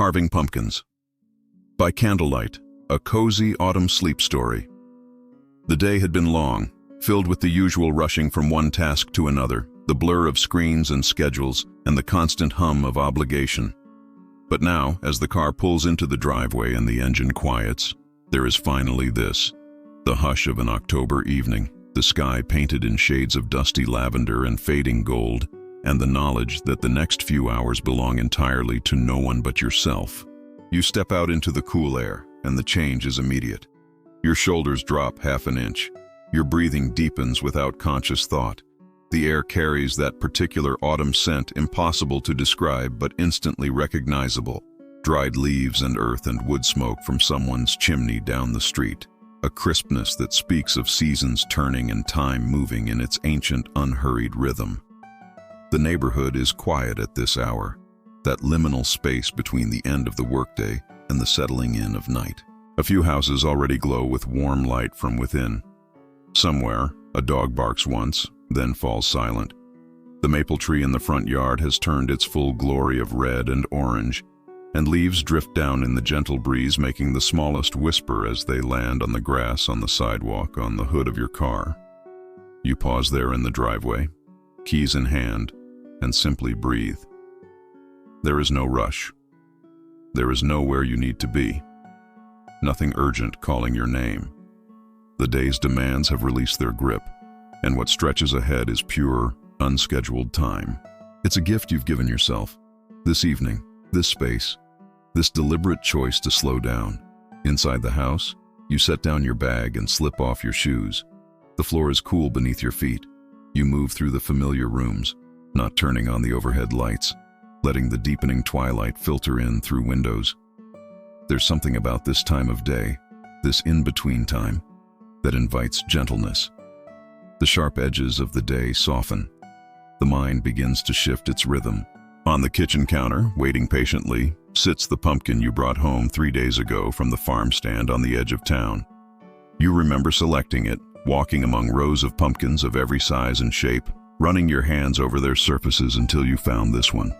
Carving Pumpkins by Candlelight, a cozy autumn sleep story. The day had been long, filled with the usual rushing from one task to another, the blur of screens and schedules, and the constant hum of obligation. But now, as the car pulls into the driveway and the engine quiets, there is finally this, the hush of an October evening, the sky painted in shades of dusty lavender and fading gold, and the knowledge that the next few hours belong entirely to no one but yourself. You step out into the cool air, and the change is immediate. Your shoulders drop half an inch. Your breathing deepens without conscious thought. The air carries that particular autumn scent impossible to describe but instantly recognizable. Dried leaves and earth and wood smoke from someone's chimney down the street. A crispness that speaks of seasons turning and time moving in its ancient, unhurried rhythm. The neighborhood is quiet at this hour, that liminal space between the end of the workday and the settling in of night. A few houses already glow with warm light from within. Somewhere, a dog barks once, then falls silent. The maple tree in the front yard has turned its full glory of red and orange, and leaves drift down in the gentle breeze, making the smallest whisper as they land on the grass, on the sidewalk, on the hood of your car. You pause there in the driveway, keys in hand, and simply breathe. There is no rush. There is nowhere you need to be. Nothing urgent calling your name. The day's demands have released their grip, and what stretches ahead is pure, unscheduled time. It's a gift you've given yourself. This evening, this space, this deliberate choice to slow down. Inside the house, you set down your bag and slip off your shoes. The floor is cool beneath your feet. You move through the familiar rooms, not turning on the overhead lights, letting the deepening twilight filter in through windows. There's something about this time of day, this in-between time, that invites gentleness. The sharp edges of the day soften. The mind begins to shift its rhythm. On the kitchen counter, waiting patiently, sits the pumpkin you brought home 3 days ago from the farm stand on the edge of town. You remember selecting it, walking among rows of pumpkins of every size and shape, running your hands over their surfaces until you found this one.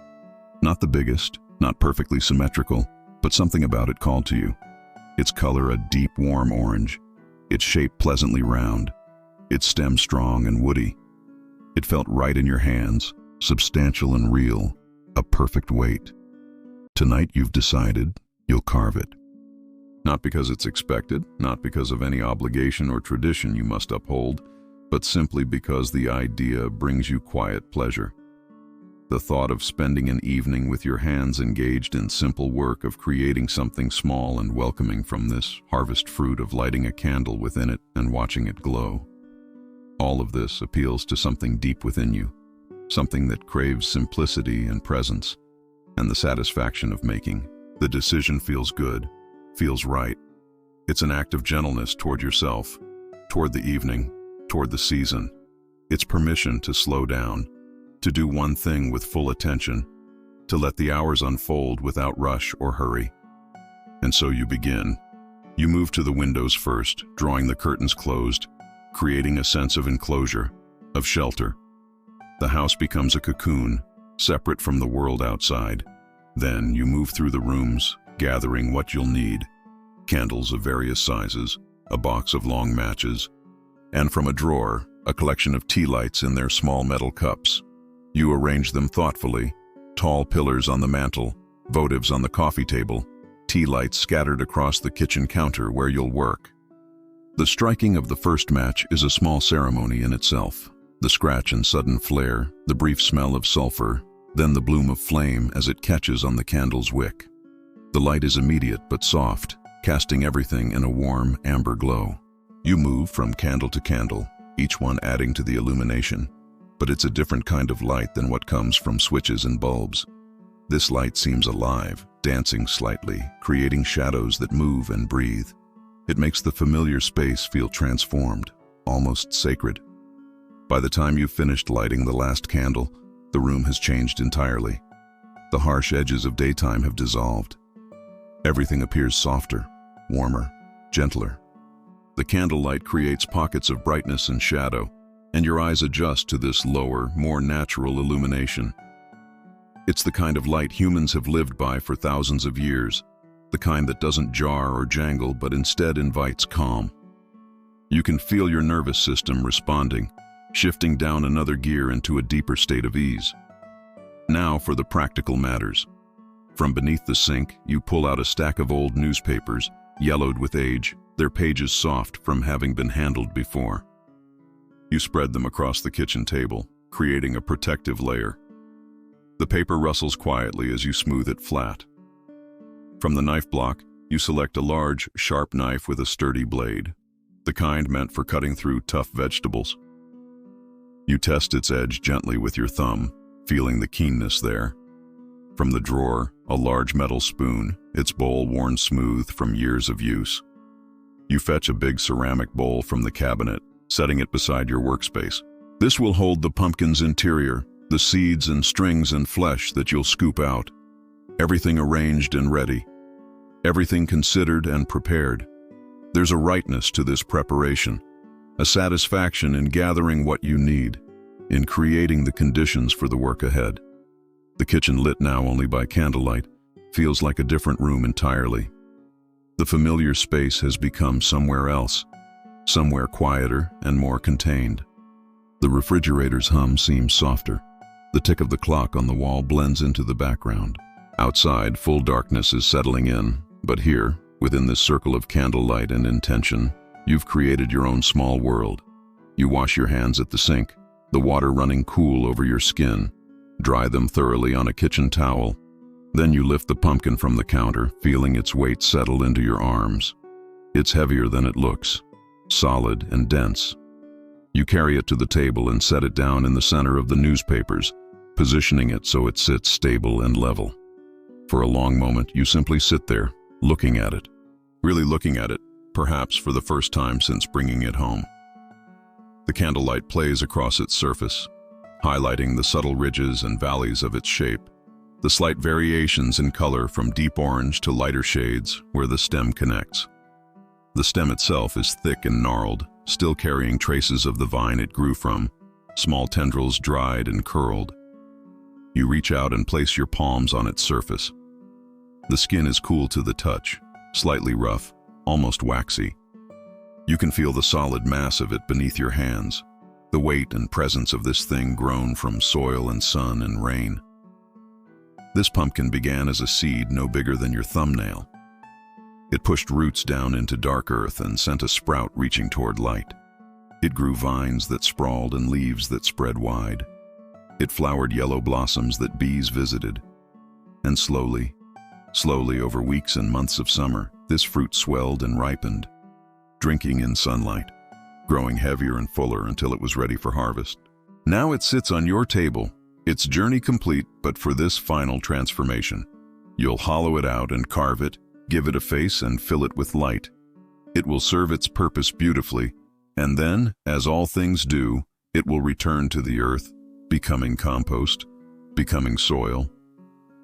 Not the biggest, not perfectly symmetrical, but something about it called to you. Its color a deep, warm orange. Its shape pleasantly round. Its stem strong and woody. It felt right in your hands, substantial and real, a perfect weight. Tonight you've decided you'll carve it. Not because it's expected, not because of any obligation or tradition you must uphold, but simply because the idea brings you quiet pleasure. The thought of spending an evening with your hands engaged in simple work of creating something small and welcoming from this harvest fruit of lighting a candle within it and watching it glow. All of this appeals to something deep within you, something that craves simplicity and presence, and the satisfaction of making. The decision feels good, feels right. It's an act of gentleness toward yourself, toward the evening, toward the season. It's permission to slow down, to do one thing with full attention, to let the hours unfold without rush or hurry. And so you begin. You move to the windows first, drawing the curtains closed, creating a sense of enclosure, of shelter. The house becomes a cocoon, separate from the world outside. Then you move through the rooms, gathering what you'll need. Candles of various sizes, a box of long matches, and from a drawer, a collection of tea lights in their small metal cups. You arrange them thoughtfully, tall pillars on the mantel, votives on the coffee table, tea lights scattered across the kitchen counter where you'll work. The striking of the first match is a small ceremony in itself. The scratch and sudden flare, the brief smell of sulfur, then the bloom of flame as it catches on the candle's wick. The light is immediate but soft, casting everything in a warm, amber glow. You move from candle to candle, each one adding to the illumination, but it's a different kind of light than what comes from switches and bulbs. This light seems alive, dancing slightly, creating shadows that move and breathe. It makes the familiar space feel transformed, almost sacred. By the time you've finished lighting the last candle, the room has changed entirely. The harsh edges of daytime have dissolved. Everything appears softer, warmer, gentler. The candlelight creates pockets of brightness and shadow, and your eyes adjust to this lower, more natural illumination. It's the kind of light humans have lived by for thousands of years, the kind that doesn't jar or jangle but instead invites calm. You can feel your nervous system responding, shifting down another gear into a deeper state of ease. Now for the practical matters. From beneath the sink, you pull out a stack of old newspapers, yellowed with age, their pages soft from having been handled before. You spread them across the kitchen table, creating a protective layer. The paper rustles quietly as you smooth it flat. From the knife block, you select a large, sharp knife with a sturdy blade, the kind meant for cutting through tough vegetables. You test its edge gently with your thumb, feeling the keenness there. From the drawer, a large metal spoon, its bowl worn smooth from years of use. You fetch a big ceramic bowl from the cabinet, setting it beside your workspace. This will hold the pumpkin's interior, the seeds and strings and flesh that you'll scoop out. Everything arranged and ready. Everything considered and prepared. There's a rightness to this preparation, a satisfaction in gathering what you need, in creating the conditions for the work ahead. The kitchen, lit now only by candlelight, feels like a different room entirely. The familiar space has become somewhere else, somewhere quieter and more contained. The refrigerator's hum seems softer. The tick of the clock on the wall blends into the background. Outside, full darkness is settling in, but here, within this circle of candlelight and intention, you've created your own small world. You wash your hands at the sink, the water running cool over your skin. Dry them thoroughly on a kitchen towel. Then you lift the pumpkin from the counter, feeling its weight settle into your arms. It's heavier than it looks, solid and dense. You carry it to the table and set it down in the center of the newspapers, positioning it so it sits stable and level. For a long moment, you simply sit there, looking at it. Really looking at it, perhaps for the first time since bringing it home. The candlelight plays across its surface, highlighting the subtle ridges and valleys of its shape, the slight variations in color from deep orange to lighter shades where the stem connects. The stem itself is thick and gnarled, still carrying traces of the vine it grew from, small tendrils dried and curled. You reach out and place your palms on its surface. The skin is cool to the touch, slightly rough, almost waxy. You can feel the solid mass of it beneath your hands, the weight and presence of this thing grown from soil and sun and rain. This pumpkin began as a seed no bigger than your thumbnail. It pushed roots down into dark earth and sent a sprout reaching toward light. It grew vines that sprawled and leaves that spread wide. It flowered yellow blossoms that bees visited. And slowly over weeks and months of summer, this fruit swelled and ripened, drinking in sunlight, growing heavier and fuller until it was ready for harvest. Now it sits on your table, its journey complete, but for this final transformation. You'll hollow it out and carve it, give it a face and fill it with light. It will serve its purpose beautifully, and then, as all things do, it will return to the earth, becoming compost, becoming soil,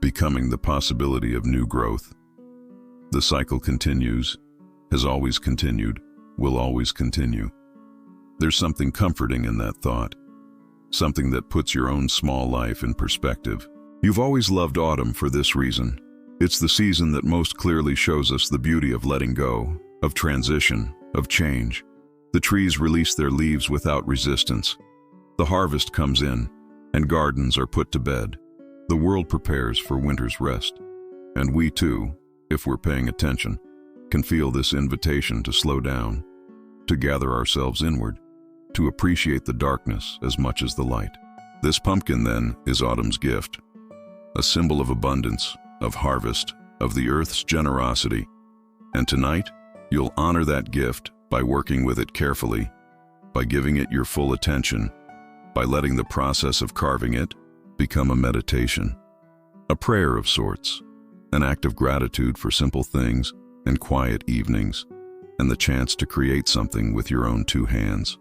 becoming the possibility of new growth. The cycle continues, has always continued, will always continue. There's something comforting in that thought, something that puts your own small life in perspective. You've always loved autumn for this reason. It's the season that most clearly shows us the beauty of letting go, of transition, of change. The trees release their leaves without resistance. The harvest comes in, and gardens are put to bed. The world prepares for winter's rest. And we too, if we're paying attention, can feel this invitation to slow down, to gather ourselves inward, to appreciate the darkness as much as the light. This pumpkin, then, is autumn's gift, a symbol of abundance, of harvest, of the earth's generosity. And tonight, you'll honor that gift by working with it carefully, by giving it your full attention, by letting the process of carving it become a meditation, a prayer of sorts, an act of gratitude for simple things and quiet evenings, and the chance to create something with your own two hands.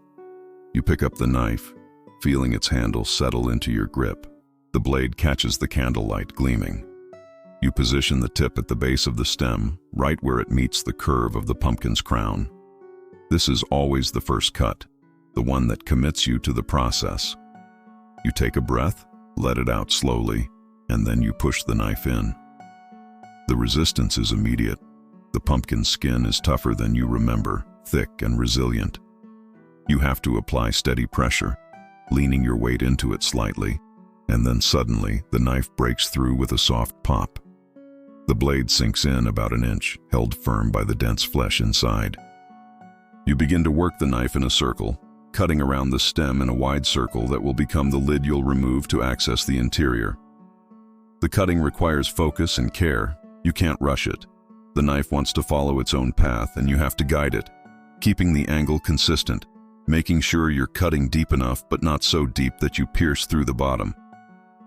You pick up the knife, feeling its handle settle into your grip. The blade catches the candlelight gleaming. You position the tip at the base of the stem, right where it meets the curve of the pumpkin's crown. This is always the first cut, the one that commits you to the process. You take a breath, let it out slowly, and then you push the knife in. The resistance is immediate. The pumpkin's skin is tougher than you remember, thick and resilient. You have to apply steady pressure, leaning your weight into it slightly, and then suddenly the knife breaks through with a soft pop. The blade sinks in about an inch, held firm by the dense flesh inside. You begin to work the knife in a circle, cutting around the stem in a wide circle that will become the lid you'll remove to access the interior. The cutting requires focus and care. You can't rush it. The knife wants to follow its own path, and you have to guide it, keeping the angle consistent, making sure you're cutting deep enough but not so deep that you pierce through the bottom.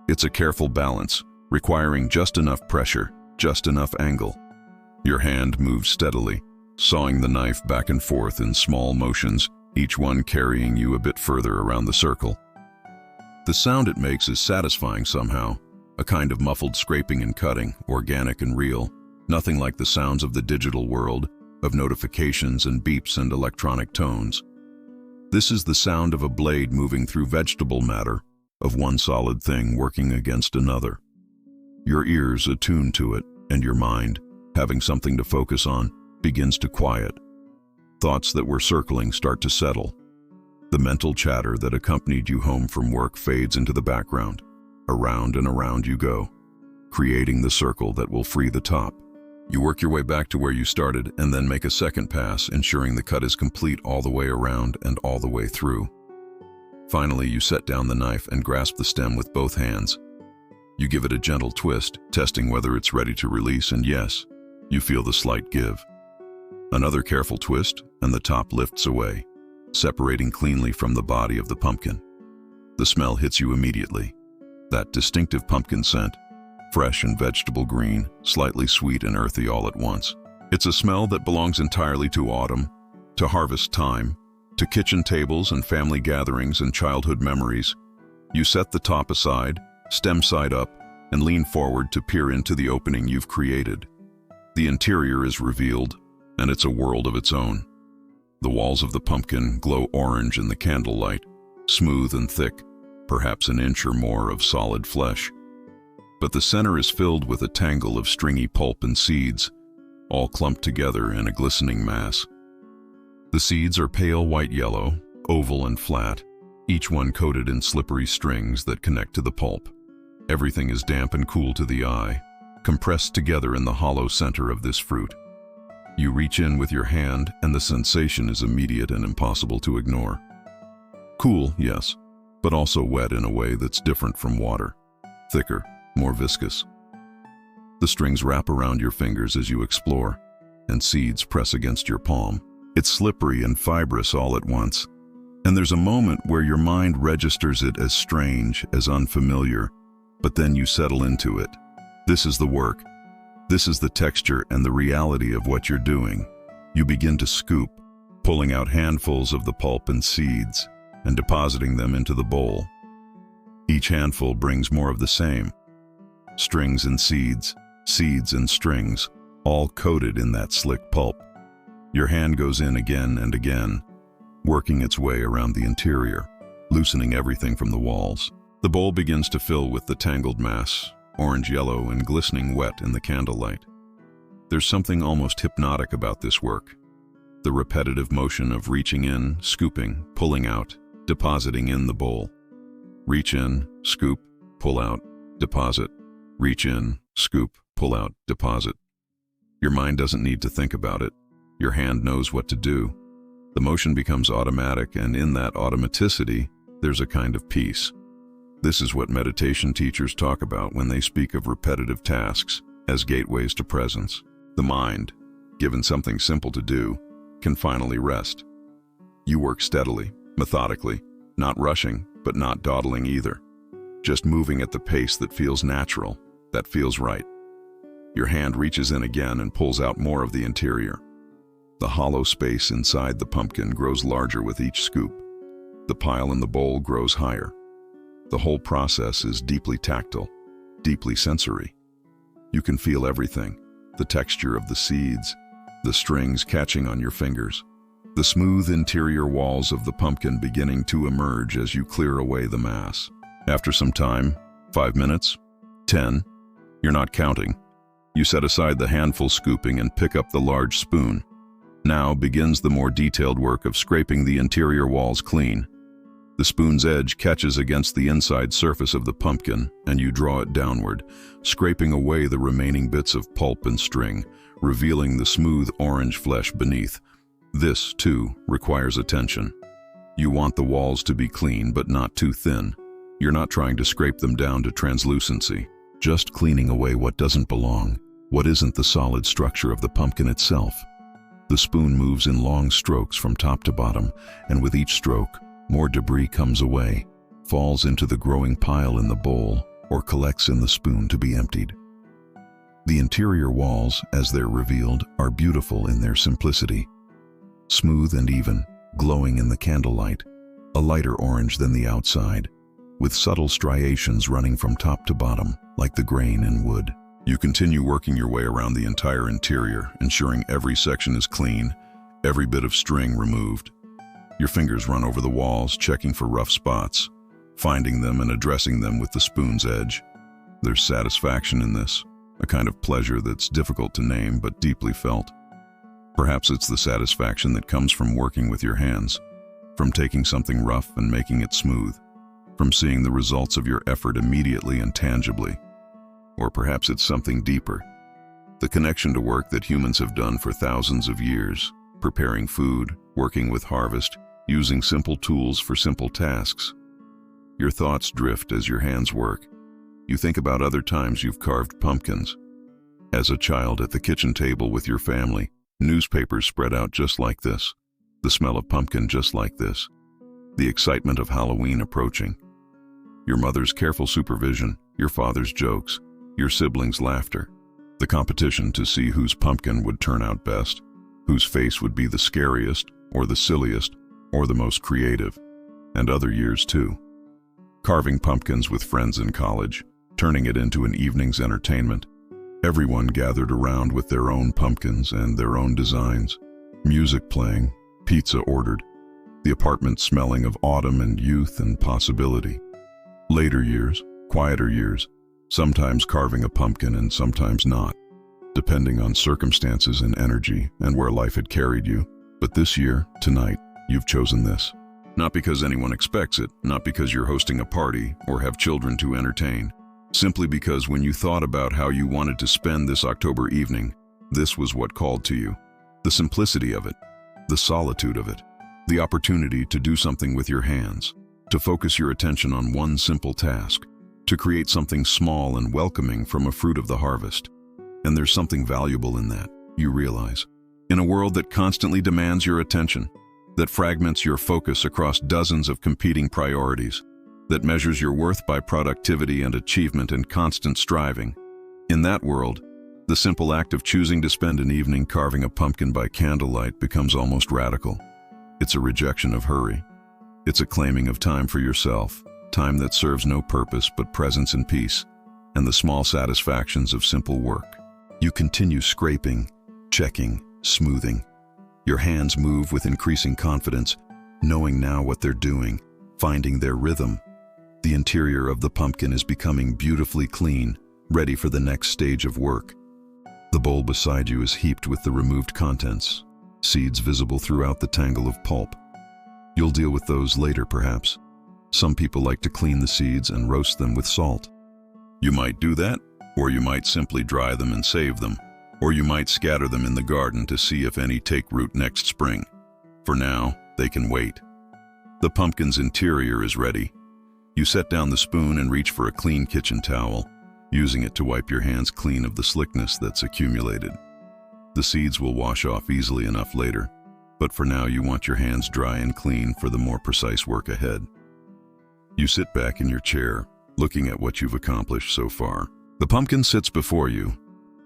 It's a careful balance, requiring just enough pressure, just enough angle. Your hand moves steadily, sawing the knife back and forth in small motions, each one carrying you a bit further around the circle. The sound it makes is satisfying somehow, a kind of muffled scraping and cutting, organic and real, nothing like the sounds of the digital world, of notifications and beeps and electronic tones. This is the sound of a blade moving through vegetable matter, of one solid thing working against another. Your ears attune to it, and your mind, having something to focus on, begins to quiet. Thoughts that were circling start to settle. The mental chatter that accompanied you home from work fades into the background. Around and around you go, creating the circle that will free the top. You work your way back to where you started and then make a second pass, ensuring the cut is complete all the way around and all the way through. Finally, you set down the knife and grasp the stem with both hands. You give it a gentle twist, testing whether it's ready to release, and yes, you feel the slight give. Another careful twist, and the top lifts away, separating cleanly from the body of the pumpkin. The smell hits you immediately. That distinctive pumpkin scent, fresh and vegetable green, slightly sweet and earthy all at once. It's a smell that belongs entirely to autumn, to harvest time, to kitchen tables and family gatherings and childhood memories. You set the top aside, stem side up, and lean forward to peer into the opening you've created. The interior is revealed, and it's a world of its own. The walls of the pumpkin glow orange in the candlelight, smooth and thick, perhaps an inch or more of solid flesh. But the center is filled with a tangle of stringy pulp and seeds, all clumped together in a glistening mass. The seeds are pale white yellow, oval and flat, each one coated in slippery strings that connect to the pulp. Everything is damp and cool to the eye, compressed together in the hollow center of this fruit. You reach in with your hand, and the sensation is immediate and impossible to ignore. Cool, yes, but also wet in a way that's different from water. Thicker, more viscous. The strings wrap around your fingers as you explore, and seeds press against your palm. It's slippery and fibrous all at once, and there's a moment where your mind registers it as strange, as unfamiliar, but then you settle into it. This is the work. This is the texture and the reality of what you're doing. You begin to scoop, pulling out handfuls of the pulp and seeds, and depositing them into the bowl. Each handful brings more of the same. Strings and seeds, seeds and strings, all coated in that slick pulp. Your hand goes in again and again, working its way around the interior, loosening everything from the walls. The bowl begins to fill with the tangled mass, orange-yellow and glistening wet in the candlelight. There's something almost hypnotic about this work. The repetitive motion of reaching in, scooping, pulling out, depositing in the bowl. Reach in, scoop, pull out, deposit. Reach in, scoop, pull out, deposit. Your mind doesn't need to think about it. Your hand knows what to do. The motion becomes automatic, and in that automaticity, there's a kind of peace. This is what meditation teachers talk about when they speak of repetitive tasks as gateways to presence. The mind, given something simple to do, can finally rest. You work steadily, methodically, not rushing, but not dawdling either. Just moving at the pace that feels natural, that feels right. Your hand reaches in again and pulls out more of the interior. The hollow space inside the pumpkin grows larger with each scoop. The pile in the bowl grows higher. The whole process is deeply tactile, deeply sensory. You can feel everything, the texture of the seeds, the strings catching on your fingers, the smooth interior walls of the pumpkin beginning to emerge as you clear away the mass. After some time, 5 minutes, 10. You're not counting. You set aside the handful scooping and pick up the large spoon. Now begins the more detailed work of scraping the interior walls clean. The spoon's edge catches against the inside surface of the pumpkin, and you draw it downward, scraping away the remaining bits of pulp and string, revealing the smooth orange flesh beneath. This, too, requires attention. You want the walls to be clean, but not too thin. You're not trying to scrape them down to translucency, just cleaning away what doesn't belong, what isn't the solid structure of the pumpkin itself. The spoon moves in long strokes from top to bottom, and with each stroke, more debris comes away, falls into the growing pile in the bowl, or collects in the spoon to be emptied. The interior walls, as they're revealed, are beautiful in their simplicity. Smooth and even, glowing in the candlelight, a lighter orange than the outside, with subtle striations running from top to bottom, like the grain in wood. You continue working your way around the entire interior, ensuring every section is clean, every bit of string removed. Your fingers run over the walls, checking for rough spots, finding them and addressing them with the spoon's edge. There's satisfaction in this, a kind of pleasure that's difficult to name but deeply felt. Perhaps it's the satisfaction that comes from working with your hands, from taking something rough and making it smooth, from seeing the results of your effort immediately and tangibly. Or perhaps it's something deeper, the connection to work that humans have done for thousands of years, preparing food, working with harvest, using simple tools for simple tasks. Your thoughts drift as your hands work. You think about other times you've carved pumpkins. As a child at the kitchen table with your family, newspapers spread out just like this, the smell of pumpkin just like this, the excitement of Halloween approaching. Your mother's careful supervision, your father's jokes, your siblings' laughter, the competition to see whose pumpkin would turn out best, whose face would be the scariest, or the silliest, or the most creative, and other years too. Carving pumpkins with friends in college, turning it into an evening's entertainment. Everyone gathered around with their own pumpkins and their own designs, music playing, pizza ordered, the apartment smelling of autumn and youth and possibility. Later years, quieter years, sometimes carving a pumpkin and sometimes not, depending on circumstances and energy and where life had carried you. But this year, tonight, you've chosen this. Not because anyone expects it, not because you're hosting a party or have children to entertain, simply because when you thought about how you wanted to spend this October evening, this was what called to you. The simplicity of it, the solitude of it, the opportunity to do something with your hands, to focus your attention on one simple task, to create something small and welcoming from a fruit of the harvest. And there's something valuable in that, you realize. In a world that constantly demands your attention, that fragments your focus across dozens of competing priorities, that measures your worth by productivity and achievement and constant striving. In that world, the simple act of choosing to spend an evening carving a pumpkin by candlelight becomes almost radical. It's a rejection of hurry. It's a claiming of time for yourself, time that serves no purpose but presence and peace, and the small satisfactions of simple work. You continue scraping, checking, smoothing. Your hands move with increasing confidence, knowing now what they're doing, finding their rhythm. The interior of the pumpkin is becoming beautifully clean, ready for the next stage of work. The bowl beside you is heaped with the removed contents, seeds visible throughout the tangle of pulp. You'll deal with those later, perhaps. Some people like to clean the seeds and roast them with salt. You might do that, or you might simply dry them and save them, or you might scatter them in the garden to see if any take root next spring. For now, they can wait. The pumpkin's interior is ready. You set down the spoon and reach for a clean kitchen towel, using it to wipe your hands clean of the slickness that's accumulated. The seeds will wash off easily enough later, but for now you want your hands dry and clean for the more precise work ahead. You sit back in your chair, looking at what you've accomplished so far. The pumpkin sits before you,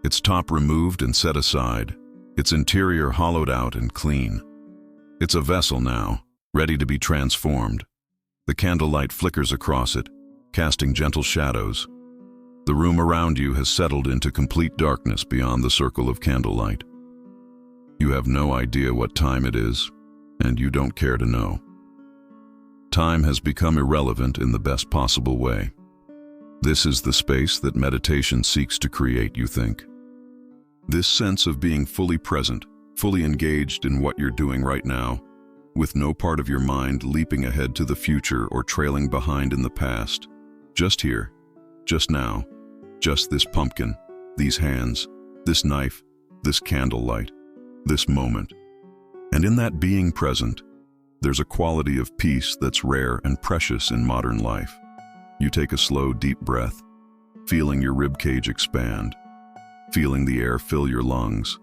its top removed and set aside, its interior hollowed out and clean. It's a vessel now, ready to be transformed. The candlelight flickers across it, casting gentle shadows. The room around you has settled into complete darkness beyond the circle of candlelight. You have no idea what time it is, and you don't care to know. Time has become irrelevant in the best possible way. This is the space that meditation seeks to create, you think. This sense of being fully present, fully engaged in what you're doing right now, with no part of your mind leaping ahead to the future or trailing behind in the past. Just here, just now, just this pumpkin, these hands, this knife, this candlelight, this moment. And in that being present, there's a quality of peace that's rare and precious in modern life. You take a slow, deep breath, feeling your ribcage expand, feeling the air fill your lungs,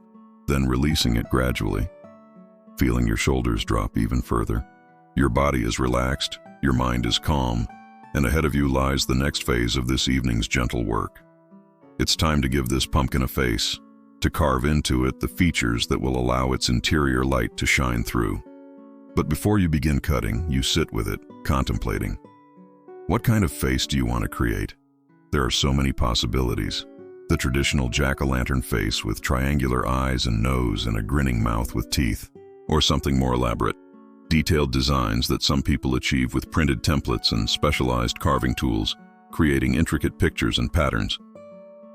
then releasing it gradually, feeling your shoulders drop even further. Your body is relaxed, your mind is calm, and ahead of you lies the next phase of this evening's gentle work. It's time to give this pumpkin a face, to carve into it the features that will allow its interior light to shine through. But before you begin cutting, you sit with it, contemplating. What kind of face do you want to create? There are so many possibilities. The traditional jack-o'-lantern face with triangular eyes and nose and a grinning mouth with teeth. Or something more elaborate, detailed designs that some people achieve with printed templates and specialized carving tools, creating intricate pictures and patterns.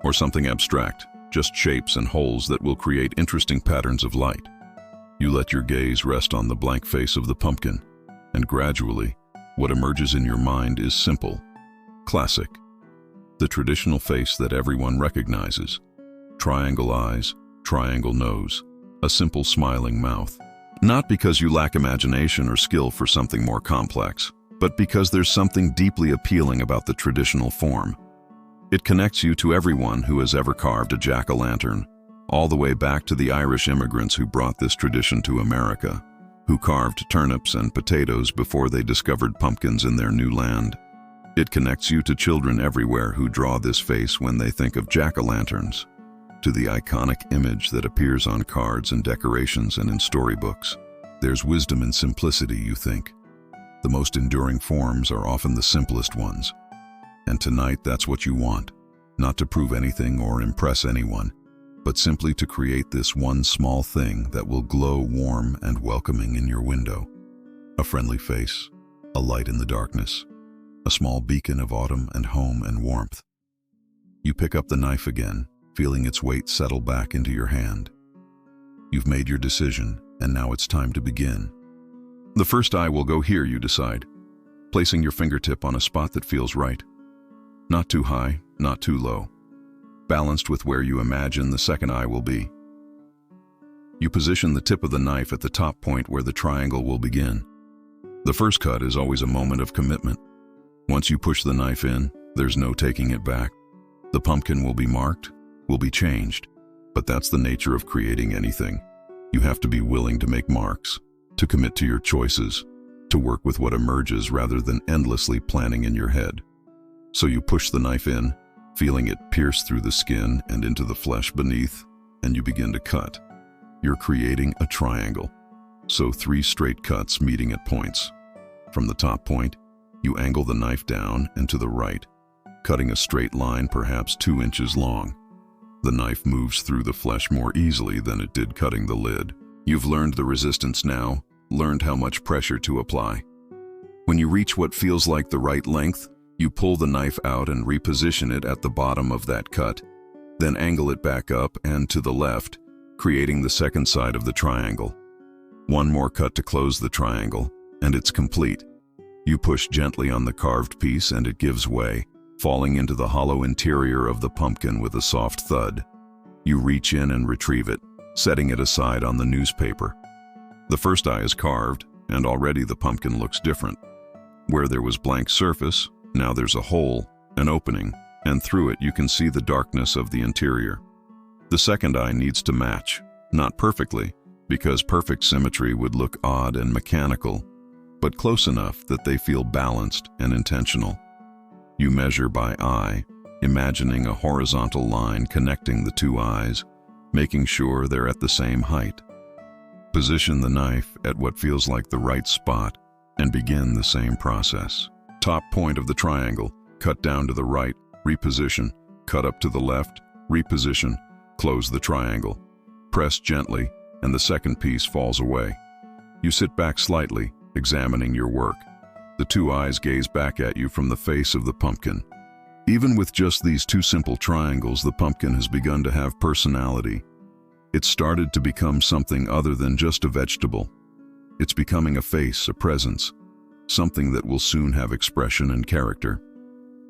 Or something abstract, just shapes and holes that will create interesting patterns of light. You let your gaze rest on the blank face of the pumpkin, and gradually, what emerges in your mind is simple, classic. The traditional face that everyone recognizes. Triangle eyes, triangle nose, a simple smiling mouth. Not because you lack imagination or skill for something more complex, but because there's something deeply appealing about the traditional form. It connects you to everyone who has ever carved a jack-o'-lantern, all the way back to the Irish immigrants who brought this tradition to America, who carved turnips and potatoes before they discovered pumpkins in their new land. It connects you to children everywhere who draw this face when they think of jack-o'-lanterns, to the iconic image that appears on cards and decorations and in storybooks. There's wisdom in simplicity, you think. The most enduring forms are often the simplest ones. And tonight that's what you want, not to prove anything or impress anyone, but simply to create this one small thing that will glow warm and welcoming in your window. A friendly face, a light in the darkness, a small beacon of autumn and home and warmth. You pick up the knife again, feeling its weight settle back into your hand. You've made your decision, and now it's time to begin. The first eye will go here, you decide, placing your fingertip on a spot that feels right. Not too high, not too low. Balanced with where you imagine the second eye will be. You position the tip of the knife at the top point where the triangle will begin. The first cut is always a moment of commitment. Once you push the knife in, there's no taking it back. The pumpkin will be marked, will be changed, but that's the nature of creating anything. You have to be willing to make marks, to commit to your choices, to work with what emerges rather than endlessly planning in your head. So you push the knife in, feeling it pierce through the skin and into the flesh beneath, and you begin to cut. You're creating a triangle, so 3 straight cuts meeting at points. From the top point, you angle the knife down and to the right, cutting a straight line perhaps 2 inches long. The knife moves through the flesh more easily than it did cutting the lid. You've learned the resistance now, learned how much pressure to apply. When you reach what feels like the right length, you pull the knife out and reposition it at the bottom of that cut, then angle it back up and to the left, creating the second side of the triangle. One more cut to close the triangle, and it's complete. You push gently on the carved piece and it gives way, falling into the hollow interior of the pumpkin with a soft thud. You reach in and retrieve it, setting it aside on the newspaper. The first eye is carved, and already the pumpkin looks different. Where there was blank surface, now there's a hole, an opening, and through it you can see the darkness of the interior. The second eye needs to match, not perfectly, because perfect symmetry would look odd and mechanical, but close enough that they feel balanced and intentional. You measure by eye, imagining a horizontal line connecting the 2 eyes, making sure they're at the same height. Position the knife at what feels like the right spot and begin the same process. Top point of the triangle, cut down to the right, reposition, cut up to the left, reposition, close the triangle. Press gently, and the second piece falls away. You sit back slightly, examining your work. The 2 eyes gaze back at you from the face of the pumpkin. Even with just these two simple triangles, the pumpkin has begun to have personality. It's started to become something other than just a vegetable. It's becoming a face, a presence, something that will soon have expression and character.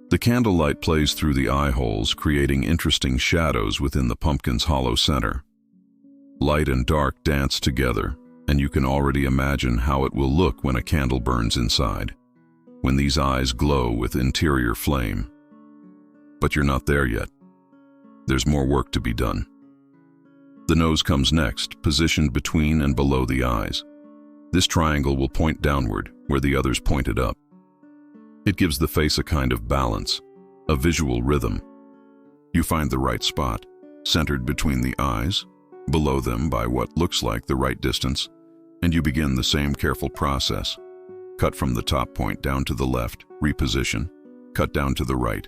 The candlelight plays through the eye holes, creating interesting shadows within the pumpkin's hollow center. Light and dark dance together, and you can already imagine how it will look when a candle burns inside, when these eyes glow with interior flame. But you're not there yet. There's more work to be done. The nose comes next, positioned between and below the eyes. This triangle will point downward, where the others pointed up. It gives the face a kind of balance, a visual rhythm. You find the right spot, centered between the eyes, below them by what looks like the right distance, and you begin the same careful process. Cut from the top point down to the left, reposition, cut down to the right,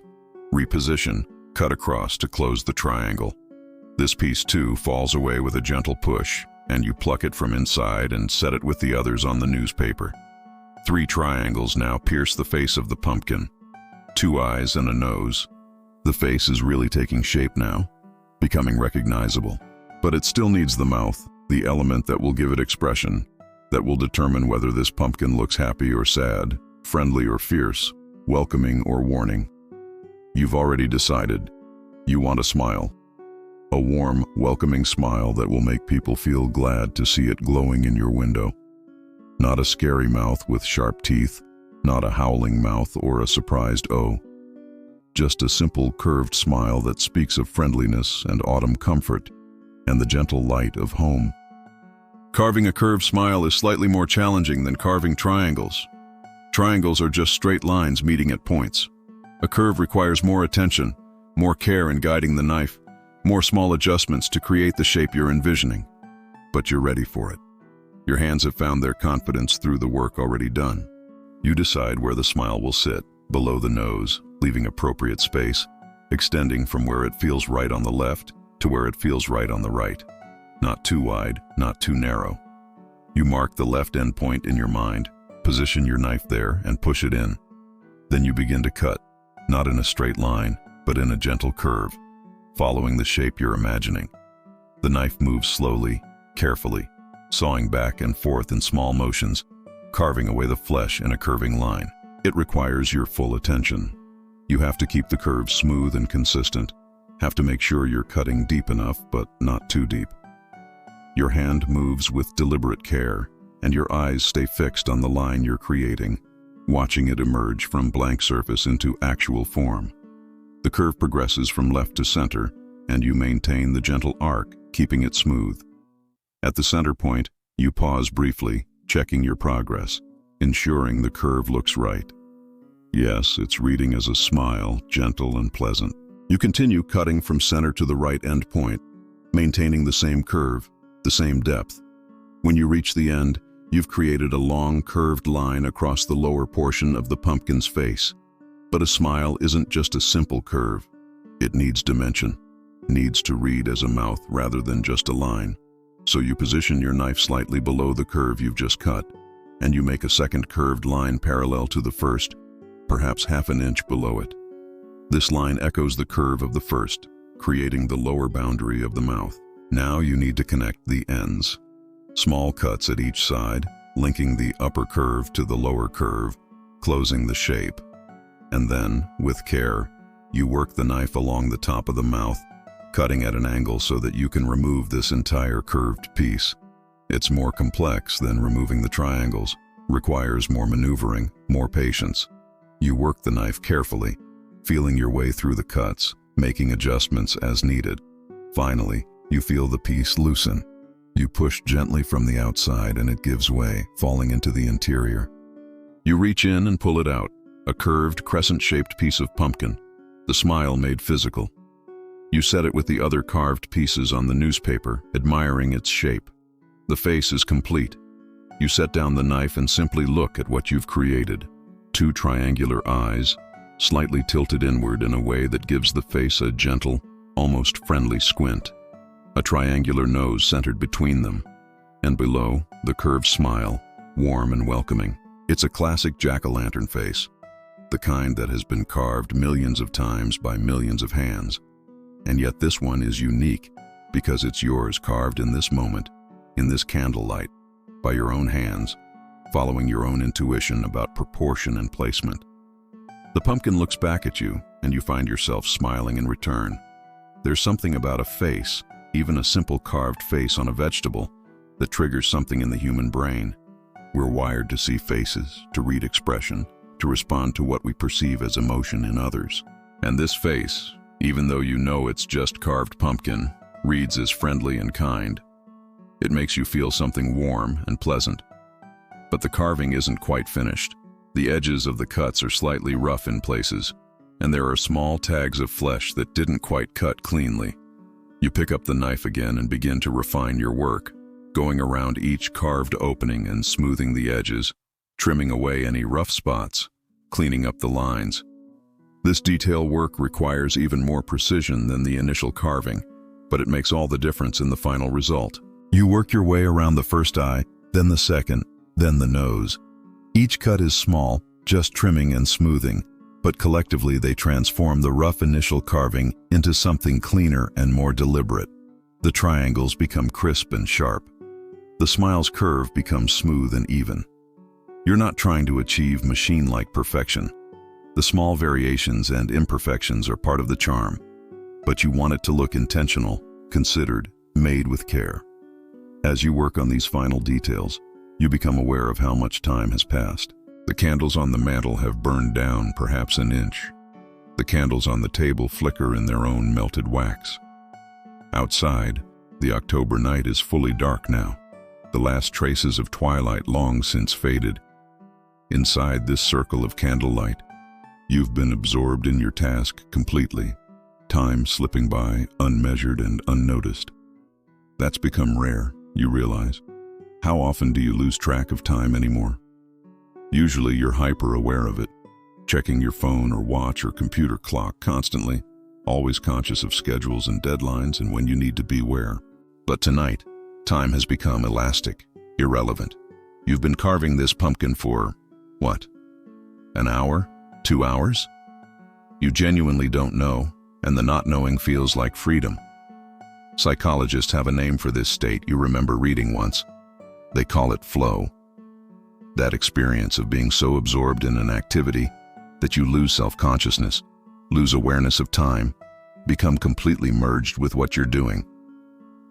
reposition, cut across to close the triangle. This piece too falls away with a gentle push, and you pluck it from inside and set it with the others on the newspaper. 3 triangles now pierce the face of the pumpkin. 2 eyes and a nose. The face is really taking shape now, becoming recognizable. But it still needs the mouth, the element that will give it expression, that will determine whether this pumpkin looks happy or sad, friendly or fierce, welcoming or warning. You've already decided. You want a smile. A warm, welcoming smile that will make people feel glad to see it glowing in your window. Not a scary mouth with sharp teeth, not a howling mouth or a surprised "oh." Just a simple curved smile that speaks of friendliness and autumn comfort and the gentle light of home. Carving a curved smile is slightly more challenging than carving triangles. Triangles are just straight lines meeting at points. A curve requires more attention, more care in guiding the knife, more small adjustments to create the shape you're envisioning. But you're ready for it. Your hands have found their confidence through the work already done. You decide where the smile will sit, below the nose, leaving appropriate space, extending from where it feels right on the left to where it feels right on the right. Not too wide, not too narrow. You mark the left end point in your mind, position your knife there, and push it in. Then you begin to cut, not in a straight line, but in a gentle curve, following the shape you're imagining. The knife moves slowly, carefully, sawing back and forth in small motions, carving away the flesh in a curving line. It requires your full attention. You have to keep the curve smooth and consistent, have to make sure you're cutting deep enough, but not too deep. Your hand moves with deliberate care, and your eyes stay fixed on the line you're creating, watching it emerge from blank surface into actual form. The curve progresses from left to center, and you maintain the gentle arc, keeping it smooth. At the center point, you pause briefly, checking your progress, ensuring the curve looks right. Yes, it's reading as a smile, gentle and pleasant. You continue cutting from center to the right end point, maintaining the same curve, the same depth. When you reach the end, you've created a long, curved line across the lower portion of the pumpkin's face. But a smile isn't just a simple curve. It needs dimension, needs to read as a mouth rather than just a line. So you position your knife slightly below the curve you've just cut, and you make a second curved line parallel to the first, perhaps half an inch below it. This line echoes the curve of the first, creating the lower boundary of the mouth. Now you need to connect the ends. Small cuts at each side, linking the upper curve to the lower curve, closing the shape. And then, with care, you work the knife along the top of the mouth, cutting at an angle so that you can remove this entire curved piece. It's more complex than removing the triangles, requires more maneuvering, more patience. You work the knife carefully, feeling your way through the cuts, making adjustments as needed. Finally, you feel the piece loosen. You push gently from the outside and it gives way, falling into the interior. You reach in and pull it out, a curved, crescent-shaped piece of pumpkin, the smile made physical. You set it with the other carved pieces on the newspaper, admiring its shape. The face is complete. You set down the knife and simply look at what you've created. 2 triangular eyes, slightly tilted inward in a way that gives the face a gentle, almost friendly squint. A triangular nose centered between them. And below, the curved smile, warm and welcoming. It's a classic jack-o'-lantern face. the kind that has been carved millions of times by millions of hands. And yet this one is unique because it's yours, carved in this moment, in this candlelight, by your own hands, following your own intuition about proportion and placement. The pumpkin looks back at you, and you find yourself smiling in return. There's something about a face, even a simple carved face on a vegetable, that triggers something in the human brain. We're wired to see faces, to read expression, to respond to what we perceive as emotion in others. And this face, even though you know it's just carved pumpkin, reads as friendly and kind. It makes you feel something warm and pleasant. But the carving isn't quite finished. The edges of the cuts are slightly rough in places, and there are small tags of flesh that didn't quite cut cleanly. You pick up the knife again and begin to refine your work, going around each carved opening and smoothing the edges, trimming away any rough spots, cleaning up the lines. This detail work requires even more precision than the initial carving, but it makes all the difference in the final result. You work your way around the first eye, then the second, then the nose. Each cut is small, just trimming and smoothing, but collectively they transform the rough initial carving into something cleaner and more deliberate. The triangles become crisp and sharp. The smile's curve becomes smooth and even. You're not trying to achieve machine-like perfection. The small variations and imperfections are part of the charm, but you want it to look intentional, considered, made with care. As you work on these final details, you become aware of how much time has passed. The candles on the mantel have burned down perhaps an inch. The candles on the table flicker in their own melted wax. Outside, the October night is fully dark now, the last traces of twilight long since faded. Inside this circle of candlelight, you've been absorbed in your task completely, time slipping by unmeasured and unnoticed. That's become rare, you realize. How often do you lose track of time anymore? Usually you're hyper-aware of it, checking your phone or watch or computer clock constantly, always conscious of schedules and deadlines and when you need to be where. But tonight, time has become elastic, irrelevant. You've been carving this pumpkin for, what? An hour? 2 hours? You genuinely don't know, and the not knowing feels like freedom. Psychologists have a name for this state you remember reading once. They call it flow. That experience of being so absorbed in an activity that you lose self-consciousness, lose awareness of time, become completely merged with what you're doing.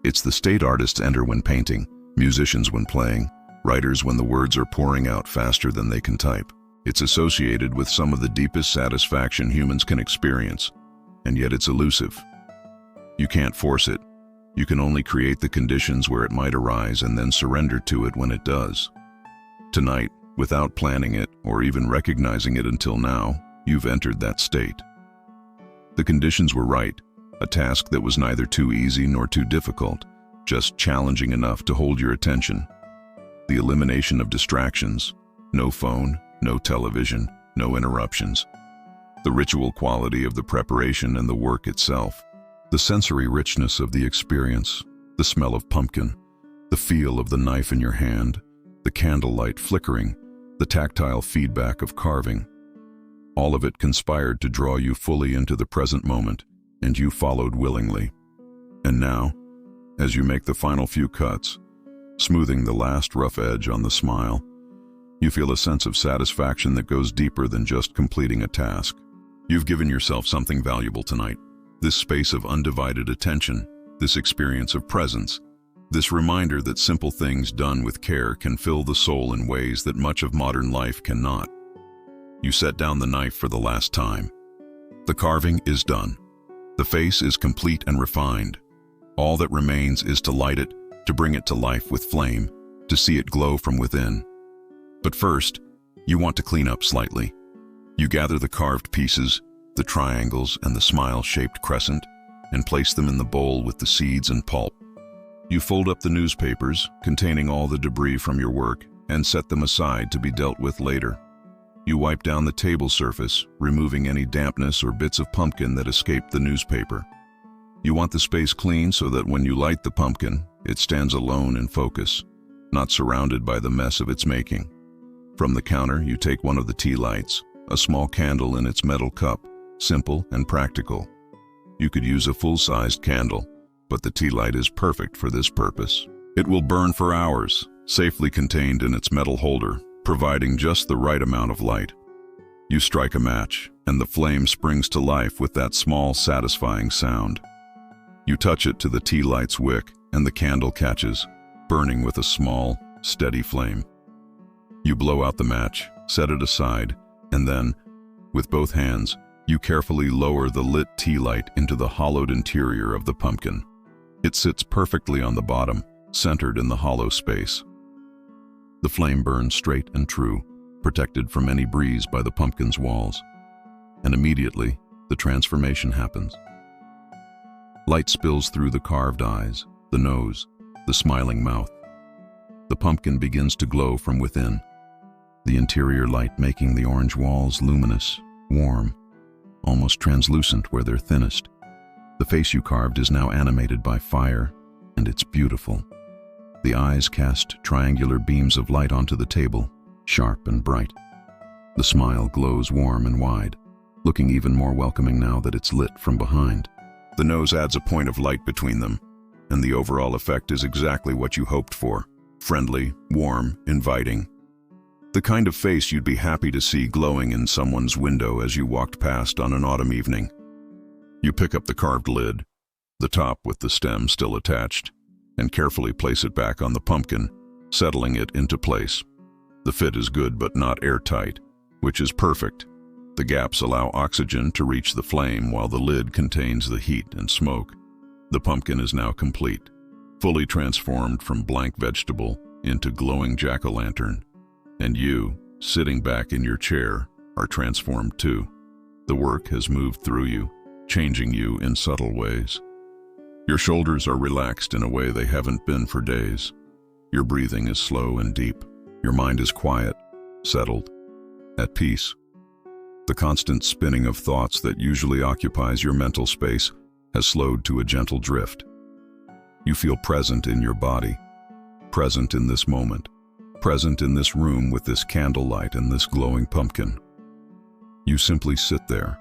It's the state artists enter when painting, musicians when playing, writers when the words are pouring out faster than they can type. It's associated with some of the deepest satisfaction humans can experience, and yet it's elusive. You can't force it. You can only create the conditions where it might arise and then surrender to it when it does. Tonight, without planning it or even recognizing it until now, you've entered that state. The conditions were right, a task that was neither too easy nor too difficult, just challenging enough to hold your attention. The elimination of distractions, no phone, no television, no interruptions. The ritual quality of the preparation and the work itself. The sensory richness of the experience, the smell of pumpkin, the feel of the knife in your hand, the candlelight flickering, the tactile feedback of carving. All of it conspired to draw you fully into the present moment, and you followed willingly. And now, as you make the final few cuts, smoothing the last rough edge on the smile, you feel a sense of satisfaction that goes deeper than just completing a task. You've given yourself something valuable tonight. This space of undivided attention, this experience of presence, this reminder that simple things done with care can fill the soul in ways that much of modern life cannot. You set down the knife for the last time. The carving is done. The face is complete and refined. All that remains is to light it, to bring it to life with flame, to see it glow from within. But first, you want to clean up slightly. You gather the carved pieces, the triangles and the smile-shaped crescent, and place them in the bowl with the seeds and pulp. You fold up the newspapers, containing all the debris from your work, and set them aside to be dealt with later. You wipe down the table surface, removing any dampness or bits of pumpkin that escaped the newspaper. You want the space clean so that when you light the pumpkin, it stands alone in focus, not surrounded by the mess of its making. From the counter, you take one of the tea lights, a small candle in its metal cup, simple and practical. You could use a full-sized candle, but the tea light is perfect for this purpose. It will burn for hours, safely contained in its metal holder, providing just the right amount of light. You strike a match, and the flame springs to life with that small, satisfying sound. You touch it to the tea light's wick, and the candle catches, burning with a small, steady flame. You blow out the match, set it aside, and then, with both hands, you carefully lower the lit tea light into the hollowed interior of the pumpkin. It sits perfectly on the bottom, centered in the hollow space. The flame burns straight and true, protected from any breeze by the pumpkin's walls. And immediately, the transformation happens. Light spills through the carved eyes, the nose, the smiling mouth. The pumpkin begins to glow from within, the interior light making the orange walls luminous, warm, almost translucent where they're thinnest. The face you carved is now animated by fire, and it's beautiful. The eyes cast triangular beams of light onto the table, sharp and bright. The smile glows warm and wide, looking even more welcoming now that it's lit from behind. The nose adds a point of light between them, and the overall effect is exactly what you hoped for. Friendly, warm, inviting. The kind of face you'd be happy to see glowing in someone's window as you walked past on an autumn evening. You pick up the carved lid, the top with the stem still attached, and carefully place it back on the pumpkin, settling it into place. The fit is good but not airtight, which is perfect. The gaps allow oxygen to reach the flame while the lid contains the heat and smoke. The pumpkin is now complete, fully transformed from blank vegetable into glowing jack-o'-lantern. And you, sitting back in your chair, are transformed too. The work has moved through you, changing you in subtle ways. Your shoulders are relaxed in a way they haven't been for days. Your breathing is slow and deep. Your mind is quiet, settled, at peace. The constant spinning of thoughts that usually occupies your mental space has slowed to a gentle drift. You feel present in your body, present in this moment, present in this room with this candlelight and this glowing pumpkin. You simply sit there,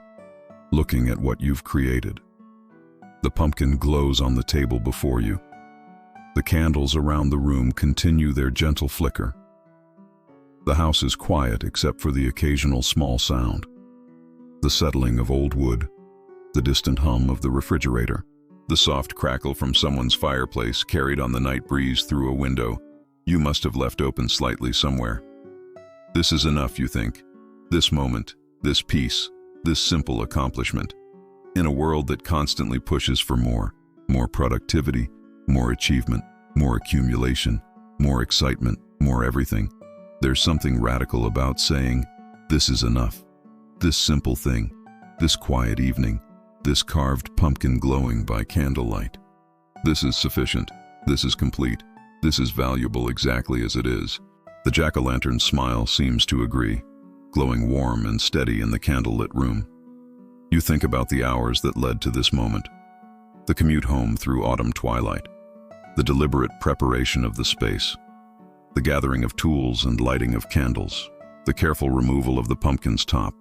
looking at what you've created. The pumpkin glows on the table before you. The candles around the room continue their gentle flicker. The house is quiet except for the occasional small sound. The settling of old wood, the distant hum of the refrigerator, the soft crackle from someone's fireplace carried on the night breeze through a window you must have left open slightly somewhere. This is enough, you think. This moment, this peace, this simple accomplishment. In a world that constantly pushes for more productivity, more achievement, more accumulation, more excitement, more everything, there's something radical about saying, this is enough. This simple thing, this quiet evening, this carved pumpkin glowing by candlelight. This is sufficient. This is complete. This is valuable exactly as it is. The jack-o'-lantern's smile seems to agree, glowing warm and steady in the candlelit room. You think about the hours that led to this moment. The commute home through autumn twilight. The deliberate preparation of the space. The gathering of tools and lighting of candles. The careful removal of the pumpkin's top.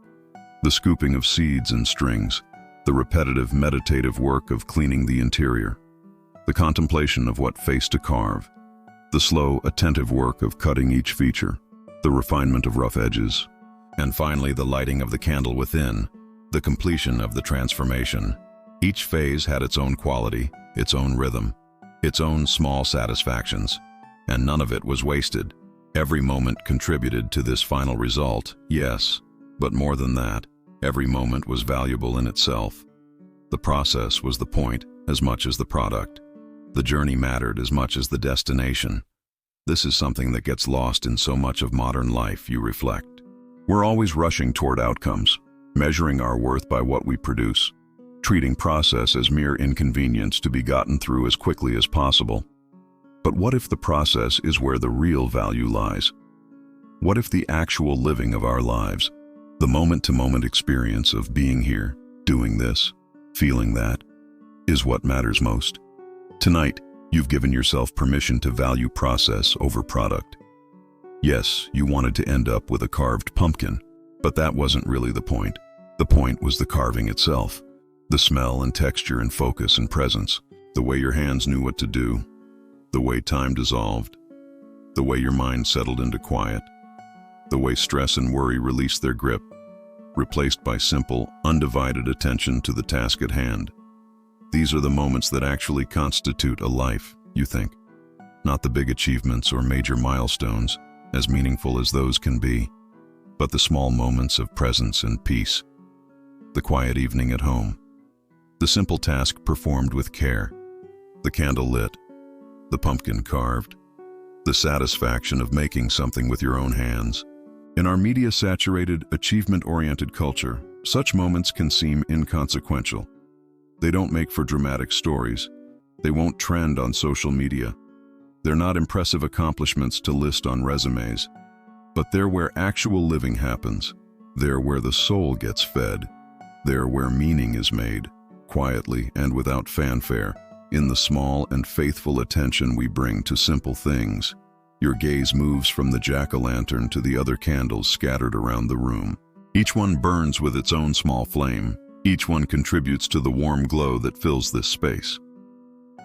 The scooping of seeds and strings. The repetitive meditative work of cleaning the interior. The contemplation of what face to carve. The slow, attentive work of cutting each feature. The refinement of rough edges. And finally, the lighting of the candle within. The completion of the transformation. Each phase had its own quality, its own rhythm, its own small satisfactions, and none of it was wasted. Every moment contributed to this final result, yes, but more than that, every moment was valuable in itself. The process was the point as much as the product. The journey mattered as much as the destination. This is something that gets lost in so much of modern life, you reflect. We're always rushing toward outcomes, measuring our worth by what we produce, treating process as mere inconvenience to be gotten through as quickly as possible. But what if the process is where the real value lies? What if the actual living of our lives, the moment-to-moment experience of being here, doing this, feeling that, is what matters most? Tonight, you've given yourself permission to value process over product. Yes, you wanted to end up with a carved pumpkin, But that wasn't really the point. The point was the carving itself. The smell and texture and focus and presence. The way your hands knew what to do. The way time dissolved. The way your mind settled into quiet. The way stress and worry released their grip, replaced by simple, undivided attention to the task at hand. These are the moments that actually constitute a life, you think. Not the big achievements or major milestones, as meaningful as those can be, but the small moments of presence and peace. The quiet evening at home. The simple task performed with care. The candle lit. The pumpkin carved. The satisfaction of making something with your own hands. In our media-saturated, achievement-oriented culture, such moments can seem inconsequential. They don't make for dramatic stories. They won't trend on social media. They're not impressive accomplishments to list on resumes. But they're where actual living happens. They're where the soul gets fed. They're where meaning is made, quietly and without fanfare, in the small and faithful attention we bring to simple things. Your gaze moves from the jack-o'-lantern to the other candles scattered around the room. Each one burns with its own small flame. Each one contributes to the warm glow that fills this space.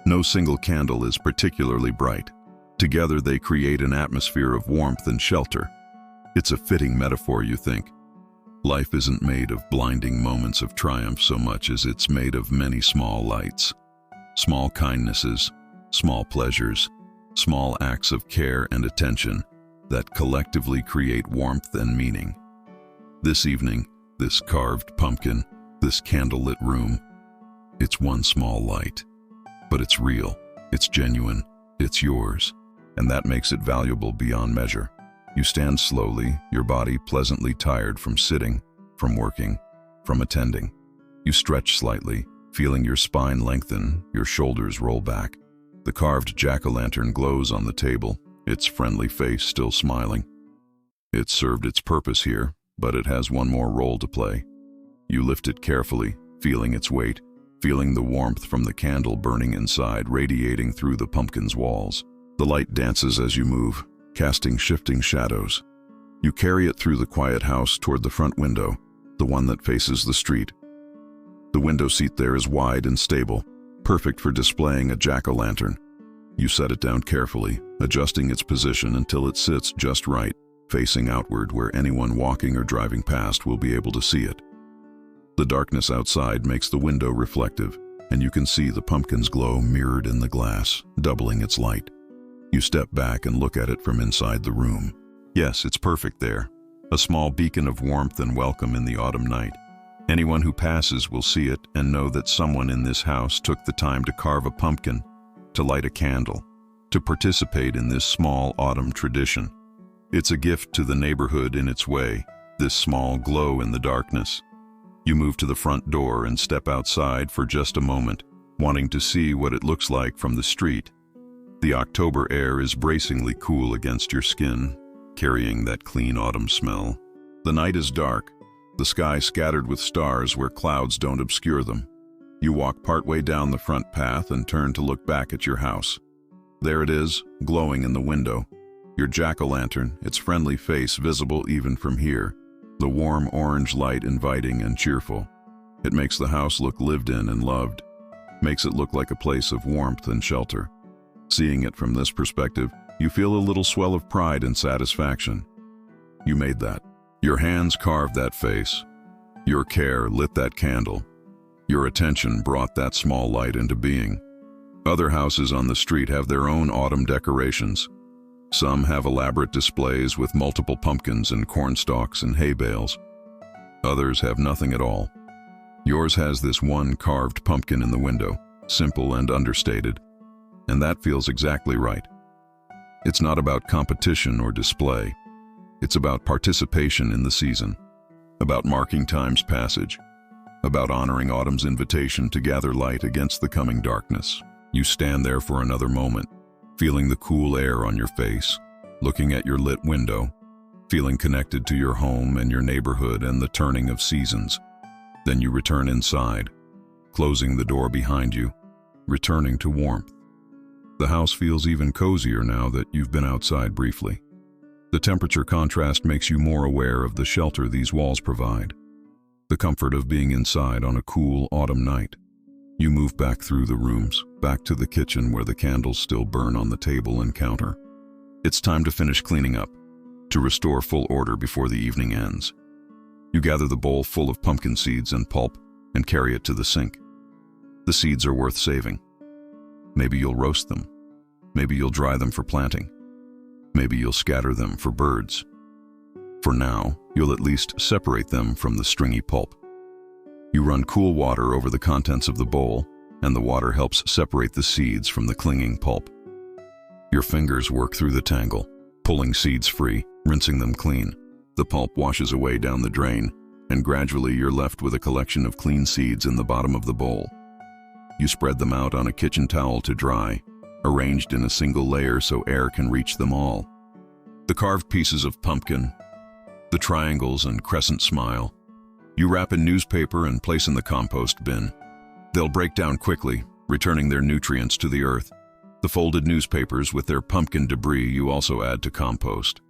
No single candle is particularly bright. Together they create an atmosphere of warmth and shelter. It's a fitting metaphor, you think. Life isn't made of blinding moments of triumph so much as it's made of many small lights. Small kindnesses, small pleasures, small acts of care and attention that collectively create warmth and meaning. This evening, this carved pumpkin, this candlelit room, it's one small light. But it's real, it's genuine, it's yours, and that makes it valuable beyond measure. You stand slowly, your body pleasantly tired from sitting, from working, from attending. You stretch slightly, feeling your spine lengthen, your shoulders roll back. The carved jack-o'-lantern glows on the table, its friendly face still smiling. It's served its purpose here, but it has one more role to play. You lift it carefully, feeling its weight, feeling the warmth from the candle burning inside, radiating through the pumpkin's walls. The light dances as you move, casting shifting shadows. You carry it through the quiet house toward the front window, the one that faces the street. The window seat there is wide and stable, perfect for displaying a jack-o'-lantern. You set it down carefully, adjusting its position until it sits just right, facing outward where anyone walking or driving past will be able to see it. The darkness outside makes the window reflective, and you can see the pumpkin's glow mirrored in the glass, doubling its light. You step back and look at it from inside the room. Yes, it's perfect there, a small beacon of warmth and welcome in the autumn night. Anyone who passes will see it and know that someone in this house took the time to carve a pumpkin, to light a candle, to participate in this small autumn tradition. It's a gift to the neighborhood in its way, this small glow in the darkness. You move to the front door and step outside for just a moment, wanting to see what it looks like from the street. The October air is bracingly cool against your skin, carrying that clean autumn smell. The night is dark, the sky scattered with stars where clouds don't obscure them. You walk partway down the front path and turn to look back at your house. There it is, glowing in the window. Your jack-o'-lantern, its friendly face visible even from here. The warm orange light inviting and cheerful. It makes the house look lived in and loved. Makes it look like a place of warmth and shelter. Seeing it from this perspective, you feel a little swell of pride and satisfaction. You made that. Your hands carved that face. Your care lit that candle. Your attention brought that small light into being. Other houses on the street have their own autumn decorations. Some have elaborate displays with multiple pumpkins and corn stalks and hay bales. Others have nothing at all. Yours has this one carved pumpkin in the window, simple and understated, and that feels exactly right. It's not about competition or display. It's about participation in the season, about marking time's passage, about honoring autumn's invitation to gather light against the coming darkness. You stand there for another moment, feeling the cool air on your face, looking at your lit window, feeling connected to your home and your neighborhood and the turning of seasons. Then you return inside, closing the door behind you, returning to warmth. The house feels even cozier now that you've been outside briefly. The temperature contrast makes you more aware of the shelter these walls provide, the comfort of being inside on a cool autumn night. You move back through the rooms, back to the kitchen where the candles still burn on the table and counter. It's time to finish cleaning up, to restore full order before the evening ends. You gather the bowl full of pumpkin seeds and pulp and carry it to the sink. The seeds are worth saving. Maybe you'll roast them. Maybe you'll dry them for planting. Maybe you'll scatter them for birds. For now, you'll at least separate them from the stringy pulp. You run cool water over the contents of the bowl, and the water helps separate the seeds from the clinging pulp. Your fingers work through the tangle, pulling seeds free, rinsing them clean. The pulp washes away down the drain, and gradually you're left with a collection of clean seeds in the bottom of the bowl. You spread them out on a kitchen towel to dry, arranged in a single layer so air can reach them all. The carved pieces of pumpkin, the triangles and crescent smile, you wrap in newspaper and place in the compost bin. They'll break down quickly, returning their nutrients to the earth. The folded newspapers with their pumpkin debris you also add to compost.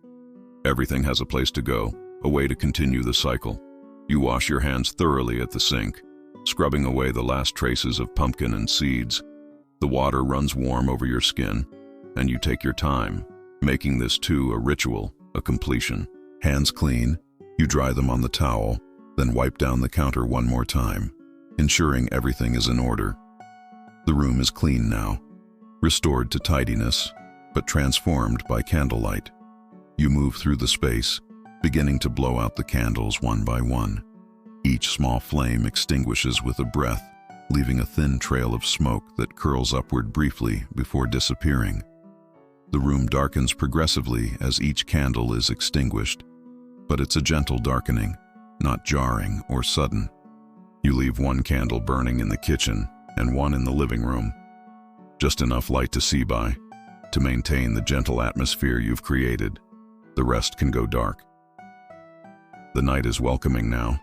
Everything has a place to go, a way to continue the cycle. You wash your hands thoroughly at the sink, scrubbing away the last traces of pumpkin and seeds. The water runs warm over your skin, and you take your time, making this too a ritual, a completion. Hands clean, you dry them on the towel, then wipe down the counter one more time, ensuring everything is in order. The room is clean now, restored to tidiness, but transformed by candlelight. You move through the space, beginning to blow out the candles one by one. Each small flame extinguishes with a breath, leaving a thin trail of smoke that curls upward briefly before disappearing. The room darkens progressively as each candle is extinguished, but it's a gentle darkening, not jarring or sudden. You leave one candle burning in the kitchen and one in the living room. Just enough light to see by, to maintain the gentle atmosphere you've created. The rest can go dark. The night is welcoming now,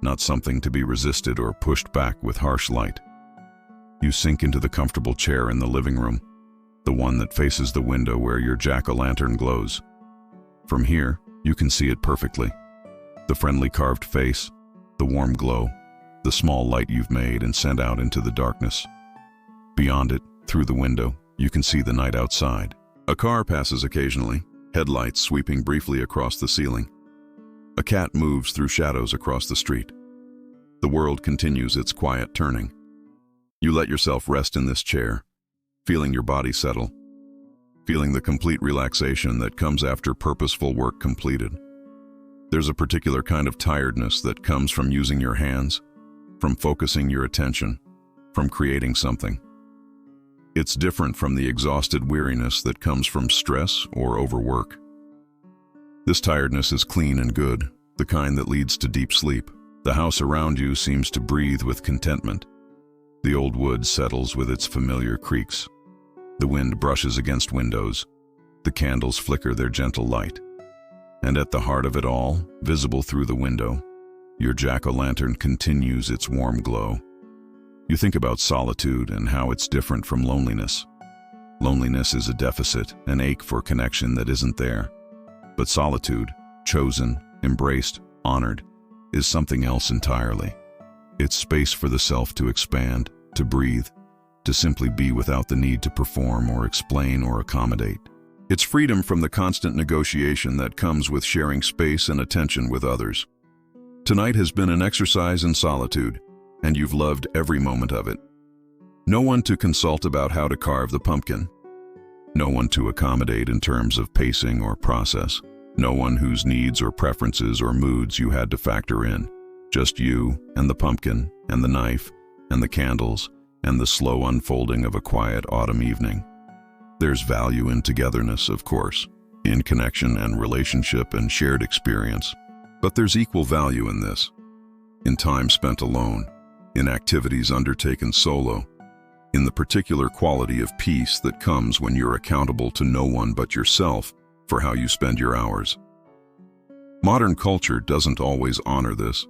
not something to be resisted or pushed back with harsh light. You sink into the comfortable chair in the living room, the one that faces the window where your jack-o'-lantern glows. From here, you can see it perfectly. The friendly carved face, the warm glow, the small light you've made and sent out into the darkness. Beyond it, through the window, you can see the night outside. A car passes occasionally, headlights sweeping briefly across the ceiling. A cat moves through shadows across the street. The world continues its quiet turning. You let yourself rest in this chair, feeling your body settle, feeling the complete relaxation that comes after purposeful work completed. There's a particular kind of tiredness that comes from using your hands, from focusing your attention, from creating something. It's different from the exhausted weariness that comes from stress or overwork. This tiredness is clean and good, the kind that leads to deep sleep. The house around you seems to breathe with contentment. The old wood settles with its familiar creaks. The wind brushes against windows. The candles flicker their gentle light. And at the heart of it all, visible through the window, your jack-o'-lantern continues its warm glow. You think about solitude and how it's different from loneliness. Loneliness is a deficit, an ache for connection that isn't there. But solitude, chosen, embraced, honored, is something else entirely. It's space for the self to expand, to breathe, to simply be without the need to perform or explain or accommodate. It's freedom from the constant negotiation that comes with sharing space and attention with others. Tonight has been an exercise in solitude, and you've loved every moment of it. No one to consult about how to carve the pumpkin. No one to accommodate in terms of pacing or process. No one whose needs or preferences or moods you had to factor in. Just you and the pumpkin and the knife and the candles and the slow unfolding of a quiet autumn evening. There's value in togetherness, of course, in connection and relationship and shared experience. But there's equal value in this, in time spent alone, in activities undertaken solo, in the particular quality of peace that comes when you're accountable to no one but yourself for how you spend your hours. Modern culture doesn't always honor this.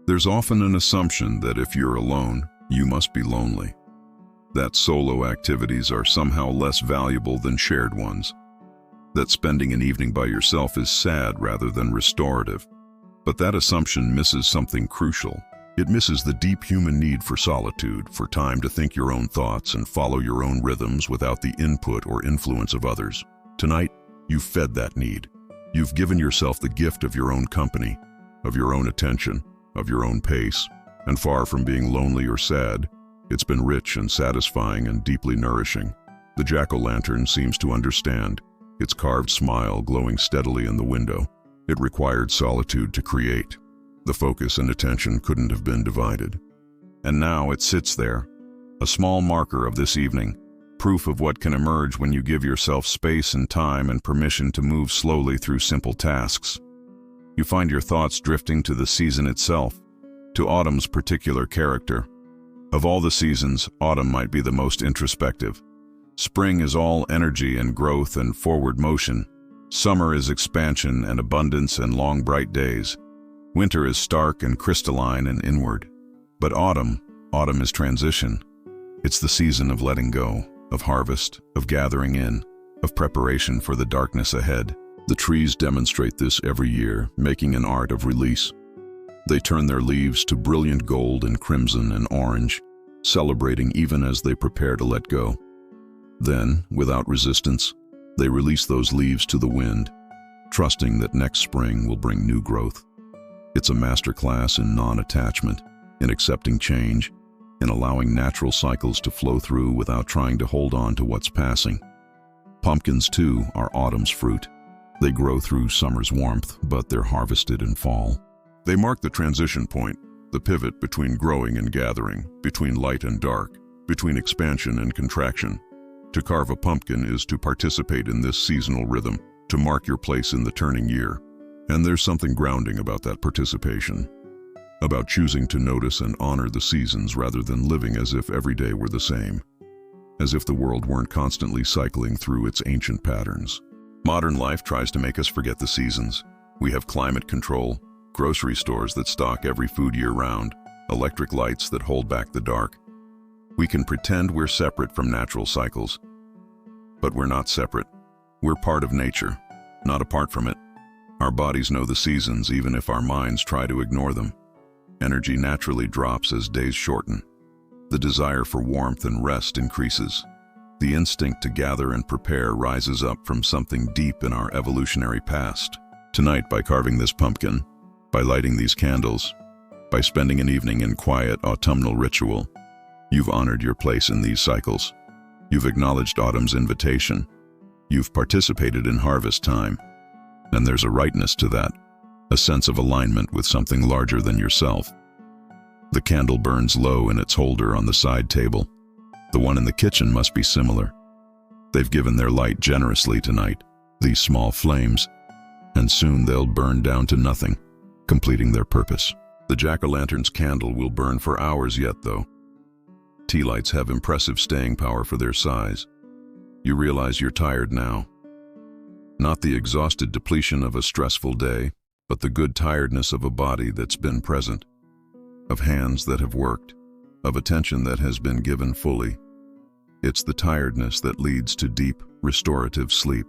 There's often an assumption that if you're alone, you must be lonely, that solo activities are somehow less valuable than shared ones. that spending an evening by yourself is sad rather than restorative. But that assumption misses something crucial. It misses the deep human need for solitude, for time to think your own thoughts and follow your own rhythms without the input or influence of others. Tonight, you've fed that need. You've given yourself the gift of your own company, of your own attention, of your own pace, and far from being lonely or sad, it's been rich and satisfying and deeply nourishing. The jack-o'-lantern seems to understand, its carved smile glowing steadily in the window. It required solitude to create. The focus and attention couldn't have been divided. And now it sits there, a small marker of this evening, proof of what can emerge when you give yourself space and time and permission to move slowly through simple tasks. You find your thoughts drifting to the season itself, to autumn's particular character. Of all the seasons, autumn might be the most introspective. Spring is all energy and growth and forward motion. Summer is expansion and abundance and long bright days. Winter is stark and crystalline and inward. But autumn is transition. It's the season of letting go, of harvest, of gathering in, of preparation for the darkness ahead. The trees demonstrate this every year, making an art of release. They turn their leaves to brilliant gold and crimson and orange, celebrating even as they prepare to let go. Then, without resistance, they release those leaves to the wind, trusting that next spring will bring new growth. It's a masterclass in non-attachment, in accepting change, in allowing natural cycles to flow through without trying to hold on to what's passing. Pumpkins, too, are autumn's fruit. They grow through summer's warmth, but they're harvested in fall. They mark the transition point, the pivot between growing and gathering, between light and dark, between expansion and contraction. To carve a pumpkin is to participate in this seasonal rhythm, to mark your place in the turning year. And there's something grounding about that participation, about choosing to notice and honor the seasons rather than living as if every day were the same, as if the world weren't constantly cycling through its ancient patterns. Modern life tries to make us forget the seasons. We have climate control, grocery stores that stock every food year-round, electric lights that hold back the dark. We can pretend we're separate from natural cycles, but we're not separate. We're part of nature, not apart from it. Our bodies know the seasons even if our minds try to ignore them. Energy naturally drops as days shorten. The desire for warmth and rest increases. The instinct to gather and prepare rises up from something deep in our evolutionary past. Tonight, by carving this pumpkin, by lighting these candles, by spending an evening in quiet autumnal ritual, you've honored your place in these cycles. You've acknowledged autumn's invitation. You've participated in harvest time. And there's a rightness to that, a sense of alignment with something larger than yourself. The candle burns low in its holder on the side table. The one in the kitchen must be similar. They've given their light generously tonight, these small flames, and soon they'll burn down to nothing, completing their purpose. The jack-o'-lantern's candle will burn for hours yet, though. Tea lights have impressive staying power for their size. You realize you're tired now. Not the exhausted depletion of a stressful day, but the good tiredness of a body that's been present, of hands that have worked, of attention that has been given fully. It's the tiredness that leads to deep, restorative sleep.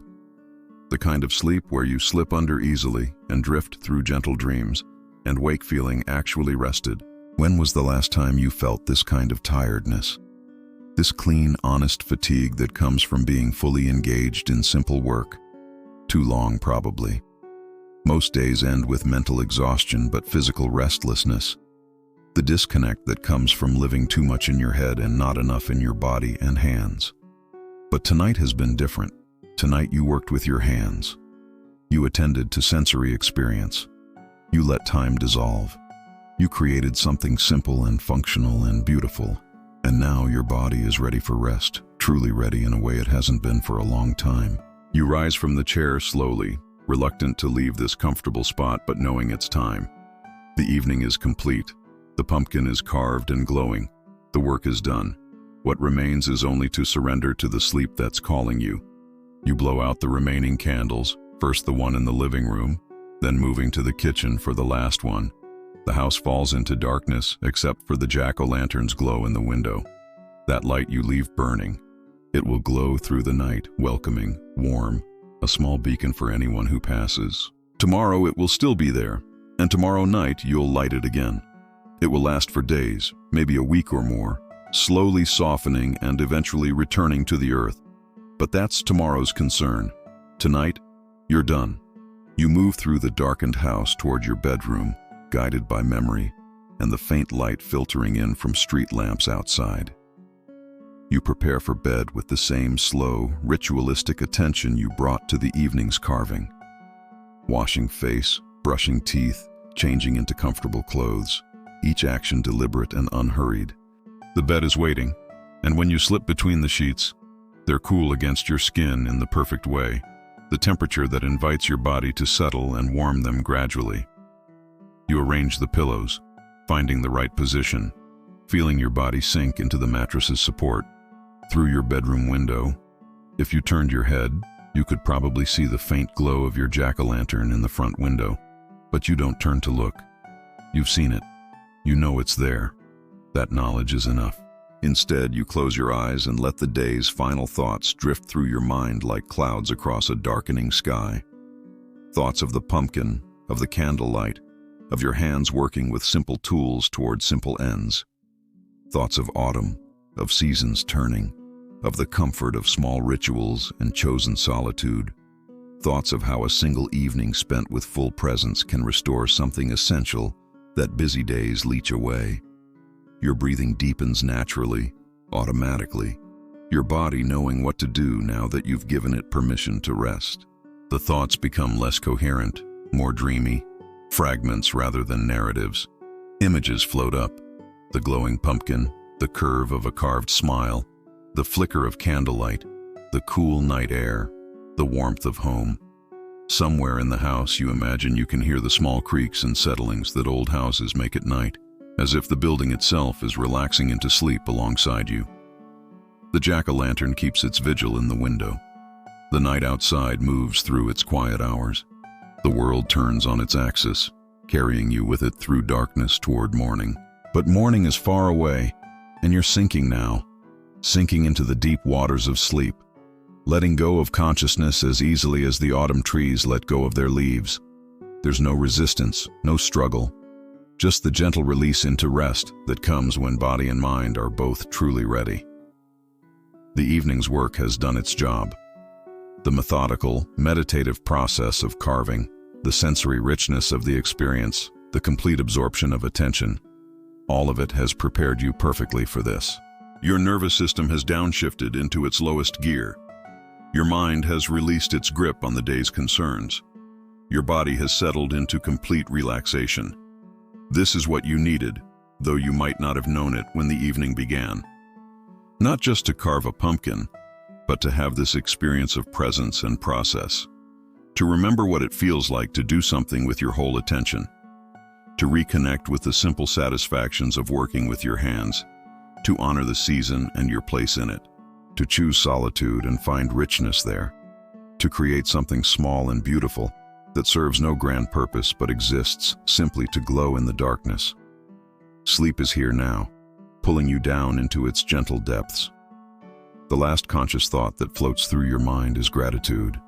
The kind of sleep where you slip under easily and drift through gentle dreams and wake feeling actually rested. When was the last time you felt this kind of tiredness? This clean, honest fatigue that comes from being fully engaged in simple work. Too long, probably. Most days end with mental exhaustion but physical restlessness. The disconnect that comes from living too much in your head and not enough in your body and hands. But tonight has been different. Tonight you worked with your hands. You attended to sensory experience. You let time dissolve. You created something simple and functional and beautiful. And now your body is ready for rest, truly ready in a way it hasn't been for a long time. You rise from the chair slowly, reluctant to leave this comfortable spot but knowing it's time. The evening is complete. The pumpkin is carved and glowing. The work is done. What remains is only to surrender to the sleep that's calling you. You blow out the remaining candles, first the one in the living room, then moving to the kitchen for the last one. The house falls into darkness except for the jack-o'-lantern's glow in the window. That light you leave burning. It will glow through the night, welcoming, warm, a small beacon for anyone who passes. Tomorrow it will still be there, and tomorrow night you'll light it again. It will last for days, maybe a week or more, slowly softening and eventually returning to the earth. But that's tomorrow's concern. Tonight, you're done. You move through the darkened house toward your bedroom, guided by memory and the faint light filtering in from street lamps outside. You prepare for bed with the same slow, ritualistic attention you brought to the evening's carving. Washing face, brushing teeth, changing into comfortable clothes, each action deliberate and unhurried. The bed is waiting, and when you slip between the sheets, they're cool against your skin in the perfect way, the temperature that invites your body to settle and warm them gradually. You arrange the pillows, finding the right position, feeling your body sink into the mattress's support. Through your bedroom window, if you turned your head, you could probably see the faint glow of your jack-o'-lantern in the front window, but you don't turn to look. You've seen it. You know it's there. That knowledge is enough. Instead, you close your eyes and let the day's final thoughts drift through your mind like clouds across a darkening sky. Thoughts of the pumpkin, of the candlelight, of your hands working with simple tools toward simple ends. Thoughts of autumn, of seasons turning, of the comfort of small rituals and chosen solitude. Thoughts of how a single evening spent with full presence can restore something essential that busy days leach away. Your breathing deepens naturally, automatically, your body knowing what to do now that you've given it permission to rest. The thoughts become less coherent, more dreamy, fragments rather than narratives. Images float up, the glowing pumpkin, the curve of a carved smile, the flicker of candlelight, the cool night air, the warmth of home. Somewhere in the house you imagine you can hear the small creaks and settlings that old houses make at night, as if the building itself is relaxing into sleep alongside you. The jack-o'-lantern keeps its vigil in the window. The night outside moves through its quiet hours. The world turns on its axis, carrying you with it through darkness toward morning. But morning is far away, and you're sinking now, sinking into the deep waters of sleep, letting go of consciousness as easily as the autumn trees let go of their leaves. There's no resistance, no struggle, just the gentle release into rest that comes when body and mind are both truly ready. The evening's work has done its job. The methodical, meditative process of carving, the sensory richness of the experience, the complete absorption of attention, all of it has prepared you perfectly for this. Your nervous system has downshifted into its lowest gear. Your mind has released its grip on the day's concerns. Your body has settled into complete relaxation. This is what you needed, though you might not have known it when the evening began. Not just to carve a pumpkin, but to have this experience of presence and process. To remember what it feels like to do something with your whole attention. To reconnect with the simple satisfactions of working with your hands. To honor the season and your place in it. To choose solitude and find richness there. To create something small and beautiful that serves no grand purpose but exists simply to glow in the darkness. Sleep is here now, pulling you down into its gentle depths. The last conscious thought that floats through your mind is gratitude.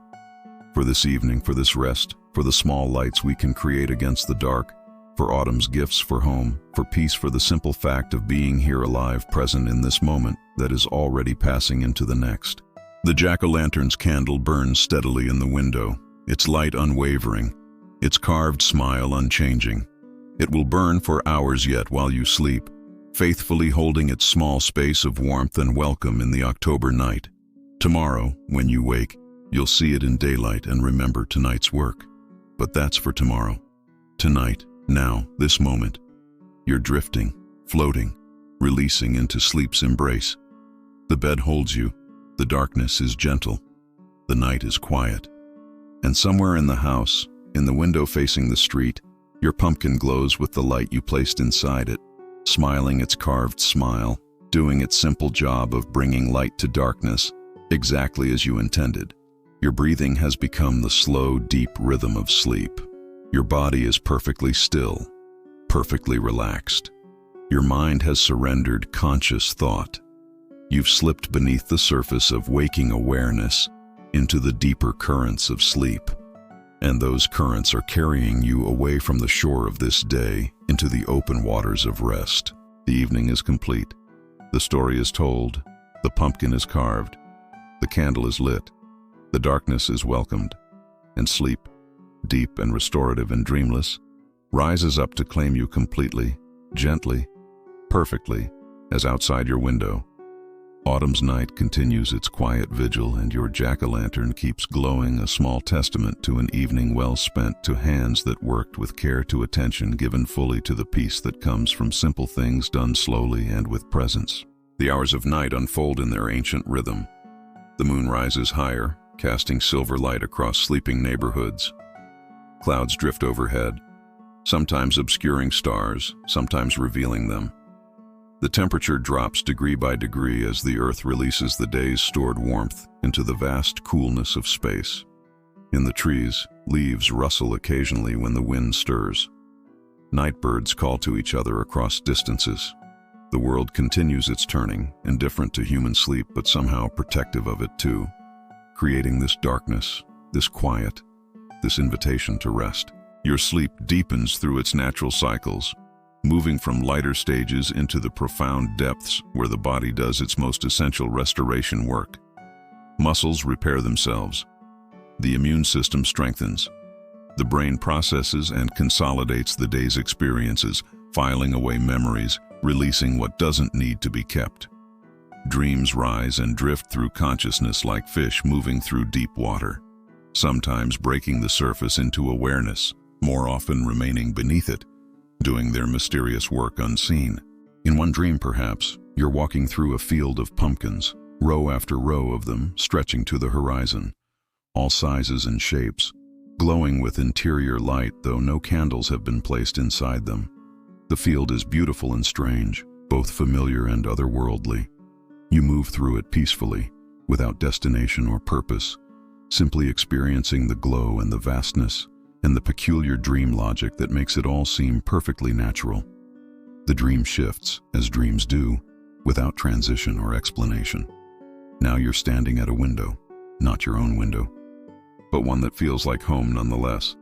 For this evening, for this rest, for the small lights we can create against the dark, for autumn's gifts for home, for peace, for the simple fact of being here alive, present in this moment that is already passing into the next. The jack-o'-lantern's candle burns steadily in the window, its light unwavering, its carved smile unchanging. It will burn for hours yet while you sleep, faithfully holding its small space of warmth and welcome in the October night. Tomorrow, when you wake, you'll see it in daylight and remember tonight's work. But that's for tomorrow. Tonight, now, this moment, you're drifting, floating, releasing into sleep's embrace. The bed holds you, the darkness is gentle, the night is quiet. And somewhere in the house, in the window facing the street, your pumpkin glows with the light you placed inside it, smiling its carved smile, doing its simple job of bringing light to darkness, exactly as you intended. Your breathing has become the slow, deep rhythm of sleep. Your body is perfectly still, perfectly relaxed. Your mind has surrendered conscious thought. You've slipped beneath the surface of waking awareness, into the deeper currents of sleep. And those currents are carrying you away from the shore of this day into the open waters of rest. The evening is complete. The story is told. The pumpkin is carved. The candle is lit. The darkness is welcomed. And sleep, deep and restorative and dreamless, rises up to claim you completely, gently, perfectly, as outside your window. Autumn's night continues its quiet vigil, and your jack-o'-lantern keeps glowing, a small testament to an evening well spent, to hands that worked with care, to attention given fully to the peace that comes from simple things done slowly and with presence. The hours of night unfold in their ancient rhythm. The moon rises higher, casting silver light across sleeping neighborhoods. Clouds drift overhead, sometimes obscuring stars, sometimes revealing them. The temperature drops degree by degree as the earth releases the day's stored warmth into the vast coolness of space. In the trees, leaves rustle occasionally when the wind stirs. Night birds call to each other across distances. The world continues its turning, indifferent to human sleep but somehow protective of it too, creating this darkness, this quiet, this invitation to rest. Your sleep deepens through its natural cycles, moving from lighter stages into the profound depths where the body does its most essential restoration work. Muscles repair themselves. The immune system strengthens. The brain processes and consolidates the day's experiences, filing away memories, releasing what doesn't need to be kept. Dreams rise and drift through consciousness like fish moving through deep water, sometimes breaking the surface into awareness, more often remaining beneath it, doing their mysterious work unseen. In one dream, perhaps, you're walking through a field of pumpkins, row after row of them stretching to the horizon, all sizes and shapes, glowing with interior light, though no candles have been placed inside them. The field is beautiful and strange, both familiar and otherworldly. You move through it peacefully, without destination or purpose, simply experiencing the glow and the vastness, and the peculiar dream logic that makes it all seem perfectly natural. The dream shifts, as dreams do, without transition or explanation. Now you're standing at a window, not your own window, but one that feels like home nonetheless.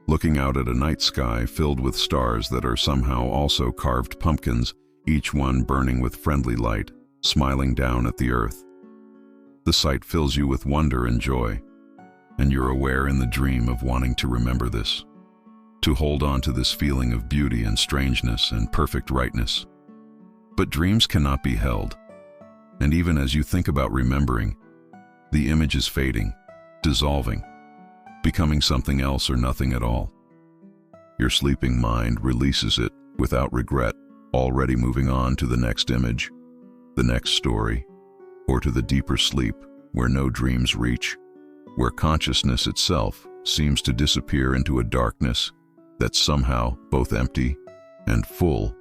Looking out at a night sky filled with stars that are somehow also carved pumpkins, each one burning with friendly light, smiling down at the earth. The sight fills you with wonder and joy, and you're aware in the dream of wanting to remember this, to hold on to this feeling of beauty and strangeness and perfect rightness. But dreams cannot be held, and even as you think about remembering, the image is fading, dissolving, becoming something else or nothing at all. Your sleeping mind releases it without regret, already moving on to the next image, the next story, or to the deeper sleep where no dreams reach, where consciousness itself seems to disappear into a darkness that's somehow both empty and full,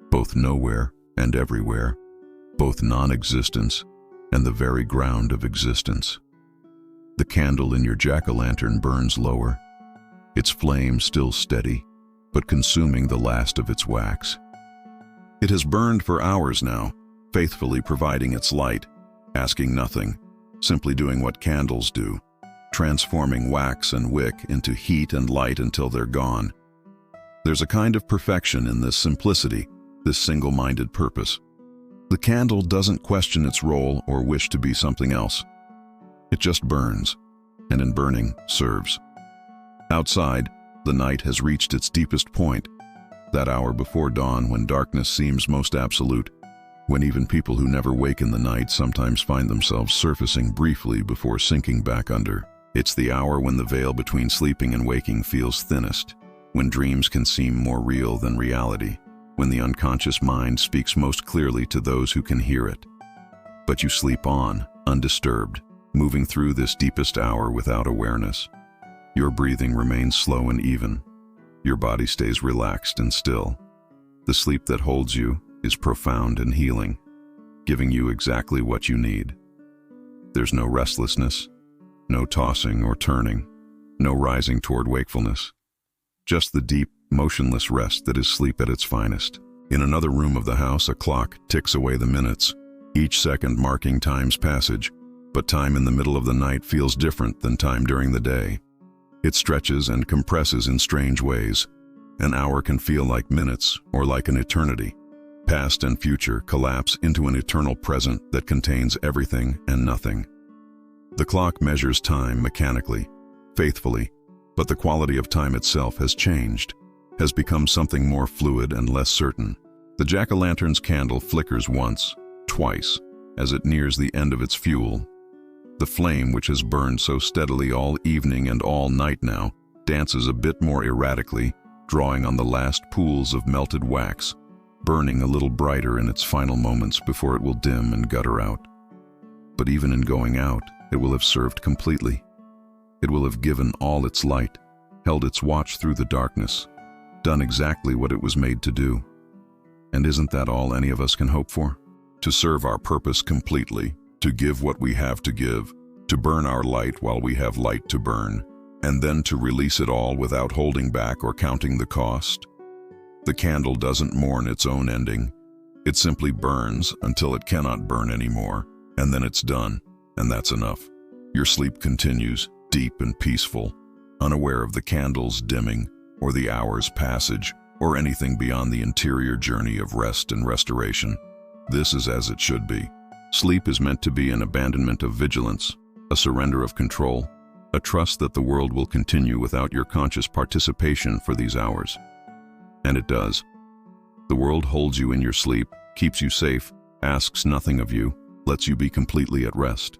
both nowhere and everywhere, both non-existence and the very ground of existence. The candle in your jack-o'-lantern burns lower, its flame still steady, but consuming the last of its wax. It has burned for hours now, faithfully providing its light, asking nothing, simply doing what candles do, transforming wax and wick into heat and light until they're gone. There's a kind of perfection in this simplicity, this single-minded purpose. The candle doesn't question its role or wish to be something else. It just burns, and in burning, serves. Outside, the night has reached its deepest point, that hour before dawn when darkness seems most absolute, when even people who never wake in the night sometimes find themselves surfacing briefly before sinking back under. It's the hour when the veil between sleeping and waking feels thinnest, when dreams can seem more real than reality, when the unconscious mind speaks most clearly to those who can hear it. But you sleep on, undisturbed, moving through this deepest hour without awareness. Your breathing remains slow and even. Your body stays relaxed and still. The sleep that holds you is profound and healing, giving you exactly what you need. There's no restlessness, no tossing or turning, no rising toward wakefulness. Just the deep, motionless rest that is sleep at its finest. In another room of the house, a clock ticks away the minutes, each second marking time's passage, But time in the middle of the night feels different than time during the day. It stretches and compresses in strange ways. An hour can feel like minutes or like an eternity. Past and future collapse into an eternal present that contains everything and nothing. The clock measures time mechanically, faithfully, but the quality of time itself has changed, has become something more fluid and less certain. The jack-o'-lantern's candle flickers once, twice, as it nears the end of its fuel. The flame, which has burned so steadily all evening and all night now, dances a bit more erratically, drawing on the last pools of melted wax, burning a little brighter in its final moments before it will dim and gutter out. But even in going out, it will have served completely. It will have given all its light, held its watch through the darkness, done exactly what it was made to do. And isn't that all any of us can hope for? To serve our purpose completely, to give what we have to give, to burn our light while we have light to burn, and then to release it all without holding back or counting the cost. The candle doesn't mourn its own ending. It simply burns until it cannot burn anymore, and then it's done, and that's enough. Your sleep continues, deep and peaceful, unaware of the candle's dimming, or the hour's passage, or anything beyond the interior journey of rest and restoration. This is as it should be. Sleep is meant to be an abandonment of vigilance, a surrender of control, a trust that the world will continue without your conscious participation for these hours. And it does. The world holds you in your sleep, keeps you safe, asks nothing of you, lets you be completely at rest.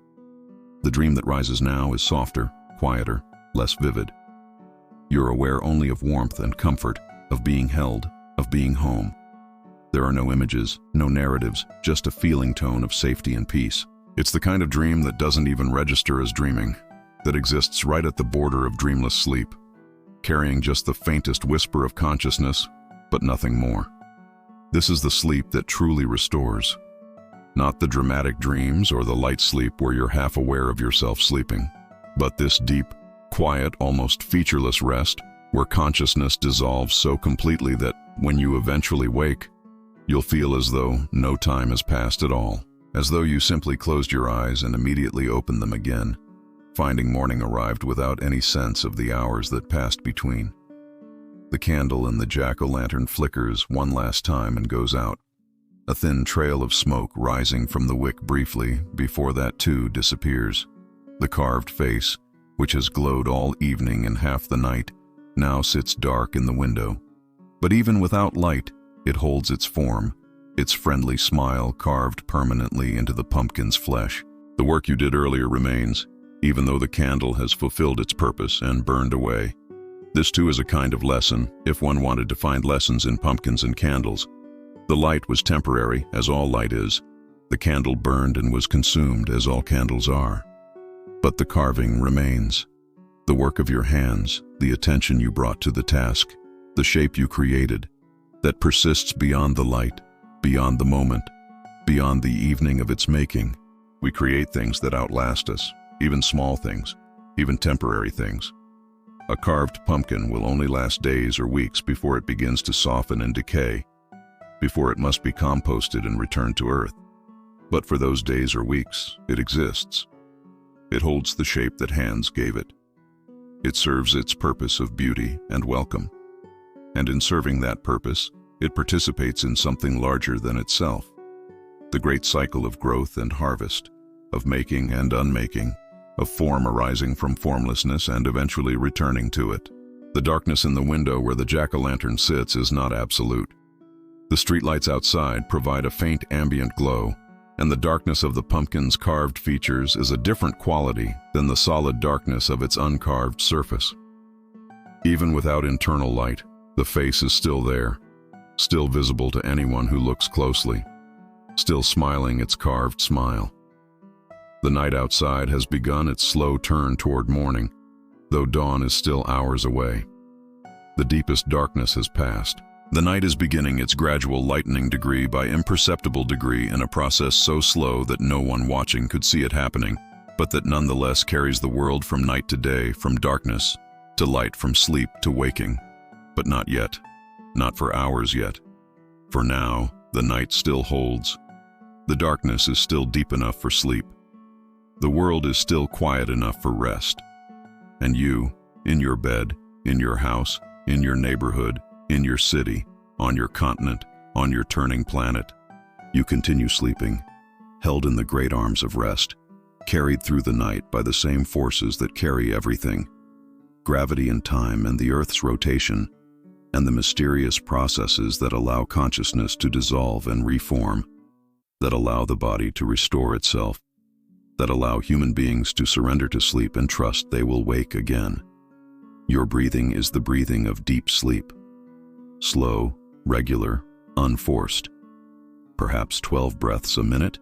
The dream that rises now is softer, quieter, less vivid. You're aware only of warmth and comfort, of being held, of being home. There are no images, no narratives, just a feeling tone of safety and peace. It's the kind of dream that doesn't even register as dreaming, that exists right at the border of dreamless sleep, carrying just the faintest whisper of consciousness, but nothing more. This is the sleep that truly restores. Not the dramatic dreams or the light sleep where you're half aware of yourself sleeping, but this deep, quiet, almost featureless rest where consciousness dissolves so completely that when you eventually wake, you'll feel as though no time has passed at all, as though you simply closed your eyes and immediately opened them again, finding morning arrived without any sense of the hours that passed between. The candle in the jack-o'-lantern flickers one last time and goes out, a thin trail of smoke rising from the wick briefly before that too disappears. The carved face, which has glowed all evening and half the night, now sits dark in the window. But even without light, it holds its form, its friendly smile carved permanently into the pumpkin's flesh. The work you did earlier remains, even though the candle has fulfilled its purpose and burned away. This too is a kind of lesson, if one wanted to find lessons in pumpkins and candles. The light was temporary, as all light is. The candle burned and was consumed, as all candles are. But the carving remains. The work of your hands, the attention you brought to the task, the shape you created, that persists beyond the light, beyond the moment, beyond the evening of its making. We create things that outlast us, even small things, even temporary things. A carved pumpkin will only last days or weeks before it begins to soften and decay, before it must be composted and returned to earth. But for those days or weeks, it exists. It holds the shape that hands gave it. It serves its purpose of beauty and welcome. And in serving that purpose, it participates in something larger than itself. The great cycle of growth and harvest, of making and unmaking, of form arising from formlessness and eventually returning to it. The darkness in the window where the jack-o'-lantern sits is not absolute. The streetlights outside provide a faint ambient glow, and the darkness of the pumpkin's carved features is a different quality than the solid darkness of its uncarved surface. Even without internal light, the face is still there, still visible to anyone who looks closely, still smiling its carved smile. The night outside has begun its slow turn toward morning, though dawn is still hours away. The deepest darkness has passed. The night is beginning its gradual lightening degree by imperceptible degree in a process so slow that no one watching could see it happening, but that nonetheless carries the world from night to day, from darkness to light, from sleep to waking. But not yet. Not for hours yet. For now, the night still holds. The darkness is still deep enough for sleep. The world is still quiet enough for rest. And you, in your bed, in your house, in your neighborhood, in your city, on your continent, on your turning planet, you continue sleeping, held in the great arms of rest, carried through the night by the same forces that carry everything, gravity and time and the Earth's rotation, and the mysterious processes that allow consciousness to dissolve and reform, that allow the body to restore itself, that allow human beings to surrender to sleep and trust they will wake again. Your breathing is the breathing of deep sleep. Slow, regular, unforced. Perhaps 12 breaths a minute,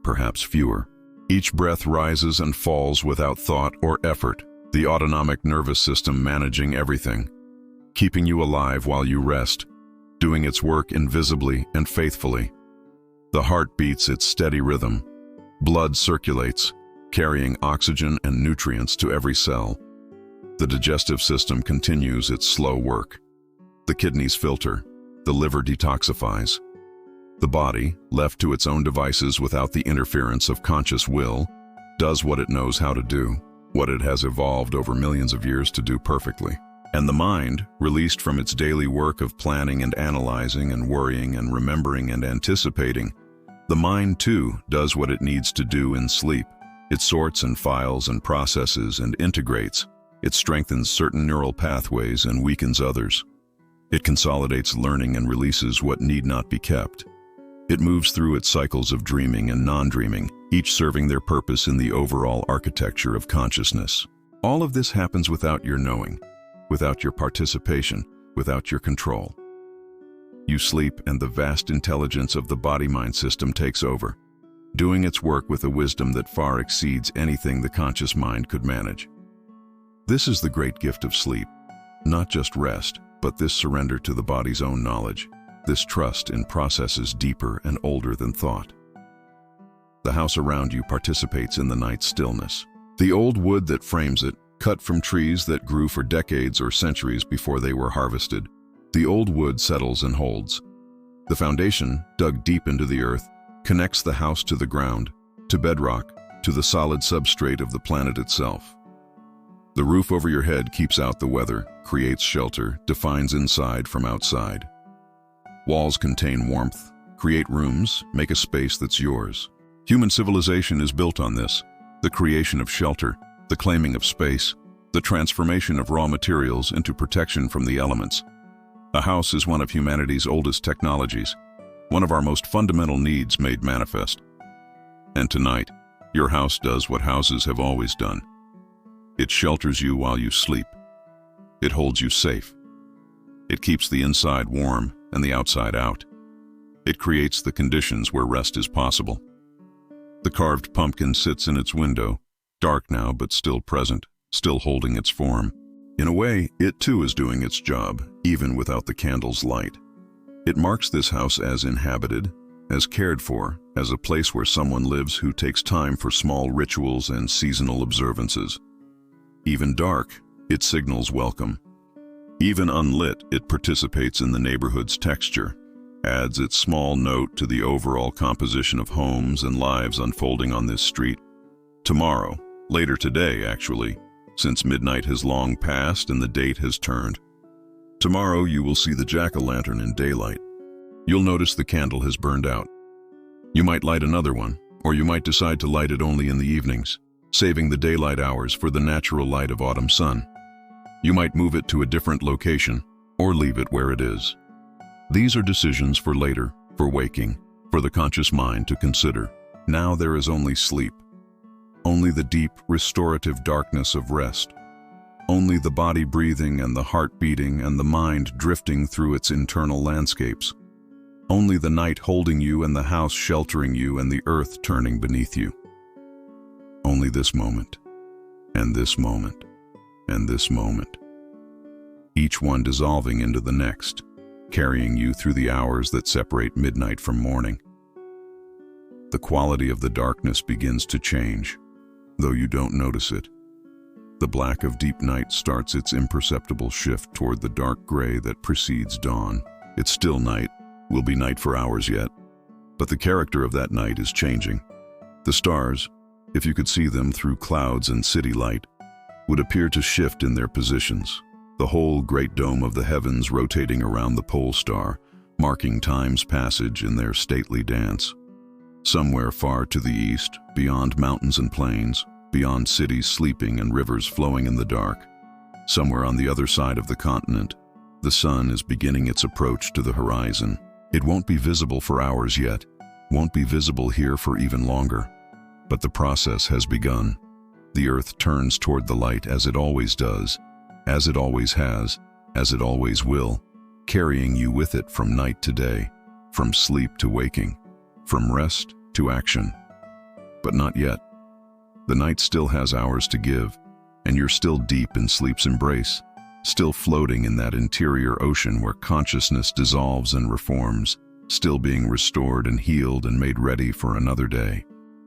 perhaps fewer. Each breath rises and falls without thought or effort, the autonomic nervous system managing everything, keeping you alive while you rest, doing its work invisibly and faithfully. The heart beats its steady rhythm. Blood circulates, carrying oxygen and nutrients to every cell. The digestive system continues its slow work. The kidneys filter, the liver detoxifies. The body, left to its own devices without the interference of conscious will, does what it knows how to do, what it has evolved over millions of years to do perfectly. And the mind, released from its daily work of planning and analyzing and worrying and remembering and anticipating, the mind, too, does what it needs to do in sleep. It sorts and files and processes and integrates. It strengthens certain neural pathways and weakens others. It consolidates learning and releases what need not be kept. It moves through its cycles of dreaming and non-dreaming, each serving their purpose in the overall architecture of consciousness. All of this happens without your knowing, without your participation, without your control. You sleep and the vast intelligence of the body-mind system takes over, doing its work with a wisdom that far exceeds anything the conscious mind could manage. This is the great gift of sleep, not just rest, but this surrender to the body's own knowledge, this trust in processes deeper and older than thought. The house around you participates in the night's stillness. The old wood that frames it, cut from trees that grew for decades or centuries before they were harvested, the old wood settles and holds. The foundation, dug deep into the earth, connects the house to the ground, to bedrock, to the solid substrate of the planet itself. The roof over your head keeps out the weather, creates shelter, defines inside from outside. Walls contain warmth, create rooms, make a space that's yours. Human civilization is built on this, the creation of shelter, the claiming of space, the transformation of raw materials into protection from the elements. A house is one of humanity's oldest technologies, one of our most fundamental needs made manifest. And tonight, your house does what houses have always done. It shelters you while you sleep. It holds you safe. It keeps the inside warm and the outside out. It creates the conditions where rest is possible. The carved pumpkin sits in its window, dark now but still present, still holding its form. In a way, it too is doing its job, even without the candle's light. It marks this house as inhabited, as cared for, as a place where someone lives who takes time for small rituals and seasonal observances. Even dark, it signals welcome. Even unlit, it participates in the neighborhood's texture, adds its small note to the overall composition of homes and lives unfolding on this street. Tomorrow, later today actually, since midnight has long passed and the date has turned. Tomorrow you will see the jack-o'-lantern in daylight. You'll notice the candle has burned out. You might light another one, or you might decide to light it only in the evenings, saving the daylight hours for the natural light of autumn sun. You might move it to a different location, or leave it where it is. These are decisions for later, for waking, for the conscious mind to consider. Now there is only sleep. Only the deep, restorative darkness of rest. Only the body breathing and the heart beating and the mind drifting through its internal landscapes. Only the night holding you and the house sheltering you and the earth turning beneath you. Only this moment, and this moment, and this moment. Each one dissolving into the next, carrying you through the hours that separate midnight from morning. The quality of the darkness begins to change, though you don't notice it. The black of deep night starts its imperceptible shift toward the dark gray that precedes dawn. It's still night, will be night for hours yet, but the character of that night is changing. The stars, if you could see them through clouds and city light, would appear to shift in their positions, the whole great dome of the heavens rotating around the pole star, marking time's passage in their stately dance. Somewhere far to the east, beyond mountains and plains, beyond cities sleeping and rivers flowing in the dark, somewhere on the other side of the continent, the sun is beginning its approach to the horizon. It won't be visible for hours yet, won't be visible here for even longer. But the process has begun. The earth turns toward the light as it always does, as it always has, as it always will, carrying you with it from night to day, from sleep to waking, from rest to action. But not yet. The night still has hours to give, and you're still deep in sleep's embrace, still floating in that interior ocean where consciousness dissolves and reforms, still being restored and healed and made ready for another day.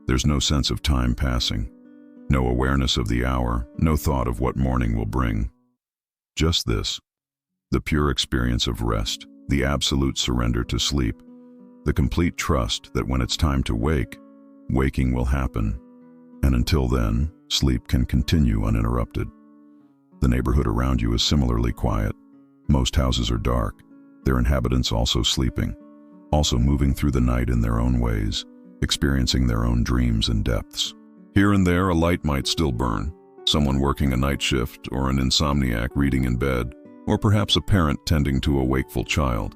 There's no sense of time passing, no awareness of the hour, no thought of what morning will bring. Just this, the pure experience of rest, the absolute surrender to sleep, the complete trust that when it's time to wake, waking will happen. And until then, sleep can continue uninterrupted. The neighborhood around you is similarly quiet. Most houses are dark, their inhabitants also sleeping, also moving through the night in their own ways, experiencing their own dreams and depths. Here and there, a light might still burn, someone working a night shift, or an insomniac reading in bed, or perhaps a parent tending to a wakeful child.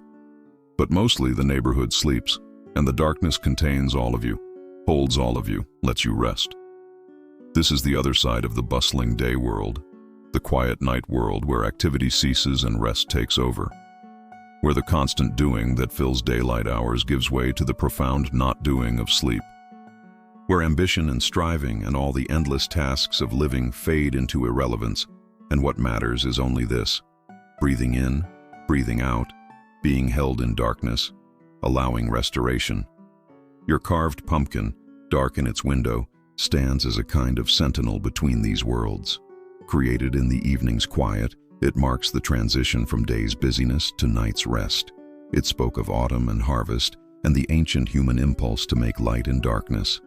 But mostly the neighborhood sleeps, and the darkness contains all of you, holds all of you, lets you rest. This is the other side of the bustling day world, the quiet night world where activity ceases and rest takes over, where the constant doing that fills daylight hours gives way to the profound not doing of sleep, where ambition and striving and all the endless tasks of living fade into irrelevance, and what matters is only this: breathing in, breathing out, being held in darkness, allowing restoration. Your carved pumpkin, dark in its window, stands as a kind of sentinel between these worlds. Created in the evening's quiet, it marks the transition from day's busyness to night's rest. It spoke of autumn and harvest and the ancient human impulse to make light in darkness.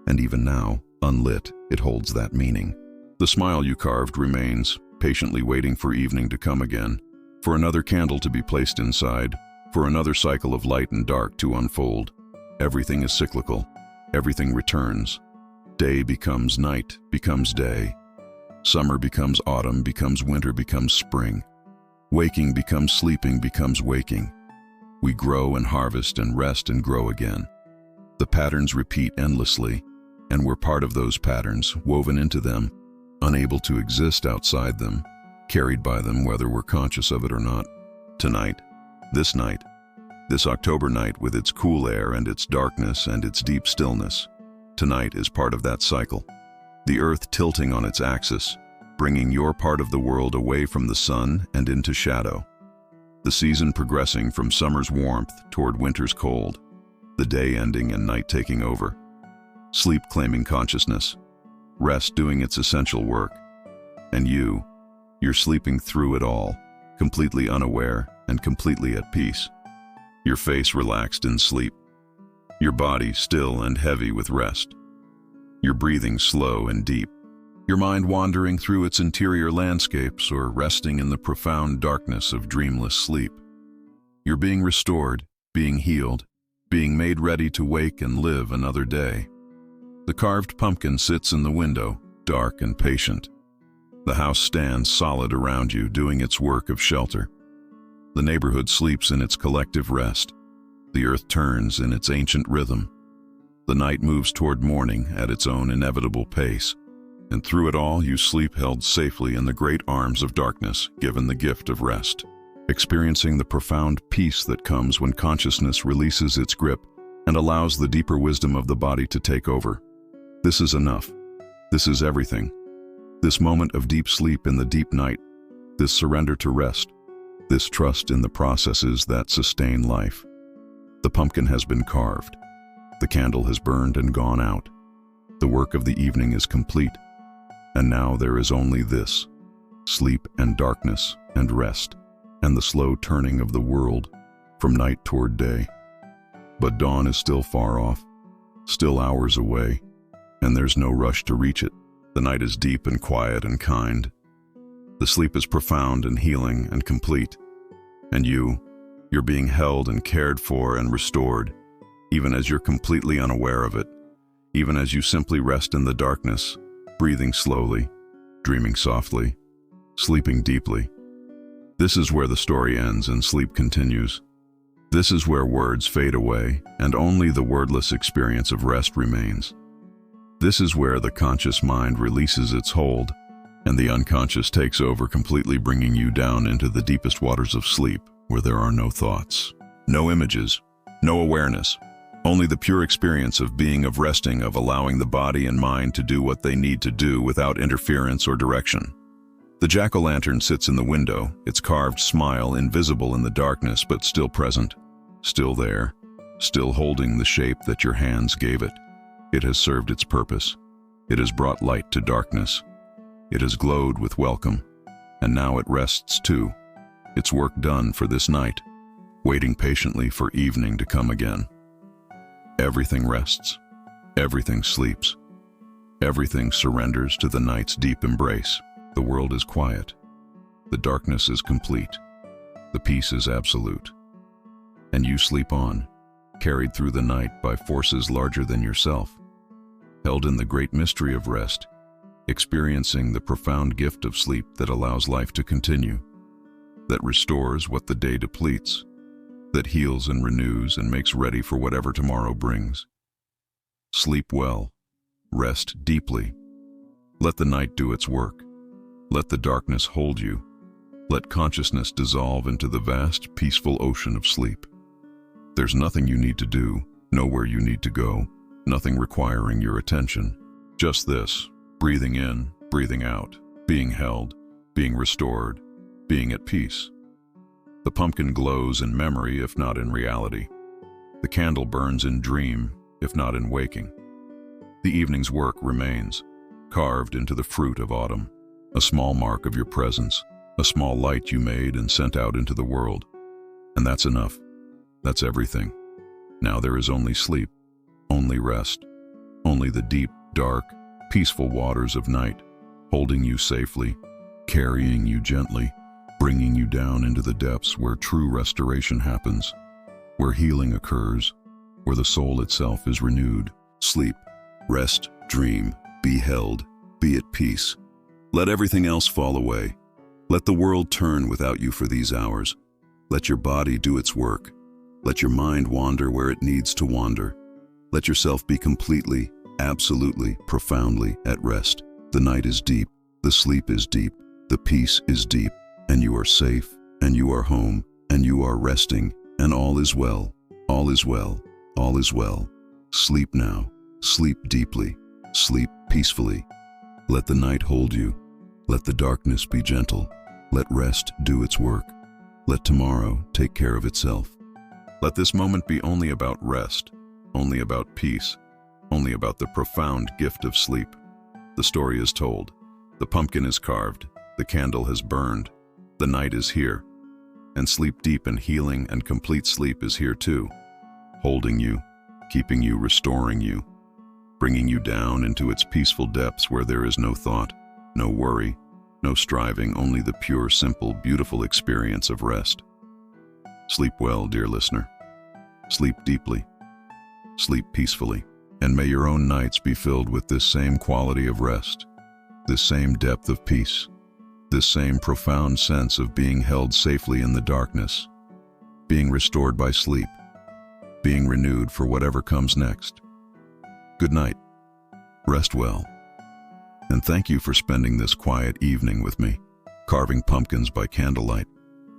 And even now, unlit, it holds that meaning. The smile you carved remains, patiently waiting for evening to come again, for another candle to be placed inside, for another cycle of light and dark to unfold. Everything is cyclical. Everything returns. Day becomes night, becomes day. Summer becomes autumn, becomes winter, becomes spring. Waking becomes sleeping, becomes waking. We grow and harvest and rest and grow again. The patterns repeat endlessly, and we're part of those patterns, woven into them, unable to exist outside them, carried by them whether we're conscious of it or not. Tonight, this October night with its cool air and its darkness and its deep stillness, tonight is part of that cycle. The earth tilting on its axis, bringing your part of the world away from the sun and into shadow. The season progressing from summer's warmth toward winter's cold, the day ending and night taking over. Sleep claiming consciousness, rest doing its essential work. And you're sleeping through it all, completely unaware and completely at peace. Your face relaxed in sleep, your body still and heavy with rest. Your breathing slow and deep, your mind wandering through its interior landscapes or resting in the profound darkness of dreamless sleep. You're being restored, being healed, being made ready to wake and live another day. The carved pumpkin sits in the window, dark and patient. The house stands solid around you, doing its work of shelter. The neighborhood sleeps in its collective rest. The earth turns in its ancient rhythm. The night moves toward morning at its own inevitable pace, and through it all you sleep held safely in the great arms of darkness, given the gift of rest, experiencing the profound peace that comes when consciousness releases its grip and allows the deeper wisdom of the body to take over. This is enough. This is everything. This moment of deep sleep in the deep night, this surrender to rest, this trust in the processes that sustain life. The pumpkin has been carved. The candle has burned and gone out. The work of the evening is complete. And now there is only this: sleep and darkness and rest, and the slow turning of the world from night toward day. But dawn is still far off, still hours away, and there's no rush to reach it. The night is deep and quiet and kind. The sleep is profound and healing and complete. And you're being held and cared for and restored, even as you're completely unaware of it, even as you simply rest in the darkness, breathing slowly, dreaming softly, sleeping deeply. This is where the story ends and sleep continues. This is where words fade away and only the wordless experience of rest remains. This is where the conscious mind releases its hold and the unconscious takes over, completely bringing you down into the deepest waters of sleep, where there are no thoughts, no images, no awareness, only the pure experience of being, of resting, of allowing the body and mind to do what they need to do without interference or direction. The jack-o'-lantern sits in the window, its carved smile invisible in the darkness but still present, still there, still holding the shape that your hands gave it. It has served its purpose. It has brought light to darkness. It has glowed with welcome, and now it rests too, its work done for this night, waiting patiently for evening to come again. Everything rests, everything sleeps, everything surrenders to the night's deep embrace. The world is quiet, the darkness is complete, the peace is absolute, and you sleep on, carried through the night by forces larger than yourself, held in the great mystery of rest, experiencing the profound gift of sleep that allows life to continue, that restores what the day depletes, that heals and renews and makes ready for whatever tomorrow brings. Sleep well, rest deeply. Let the night do its work. Let the darkness hold you. Let consciousness dissolve into the vast, peaceful ocean of sleep. There's nothing you need to do, nowhere you need to go, nothing requiring your attention. Just this, breathing in, breathing out, being held, being restored, being at peace. The pumpkin glows in memory, if not in reality. The candle burns in dream, if not in waking. The evening's work remains, carved into the fruit of autumn, a small mark of your presence, a small light you made and sent out into the world. And that's enough. That's everything. Now there is only sleep, only rest, only the deep, dark, peaceful waters of night, holding you safely, carrying you gently, bringing you down into the depths where true restoration happens, where healing occurs, where the soul itself is renewed. Sleep, rest, dream, be held, be at peace. Let everything else fall away. Let the world turn without you for these hours. Let your body do its work. Let your mind wander where it needs to wander. Let yourself be completely, absolutely, profoundly at rest. The night is deep, the sleep is deep, the peace is deep, and you are safe, and you are home, and you are resting, and all is well, all is well, all is well. Sleep now, sleep deeply, sleep peacefully. Let the night hold you. Let the darkness be gentle. Let rest do its work. Let tomorrow take care of itself. Let this moment be only about rest, only about peace, only about the profound gift of sleep. The story is told. The pumpkin is carved. The candle has burned. The night is here. And sleep deep and healing and complete sleep is here too, holding you, keeping you, restoring you, bringing you down into its peaceful depths where there is no thought, no worry, no striving, only the pure, simple, beautiful experience of rest. Sleep well, dear listener. Sleep deeply. Sleep peacefully. And may your own nights be filled with this same quality of rest, this same depth of peace, this same profound sense of being held safely in the darkness, being restored by sleep, being renewed for whatever comes next. Good night. Rest well. And thank you for spending this quiet evening with me, carving pumpkins by candlelight,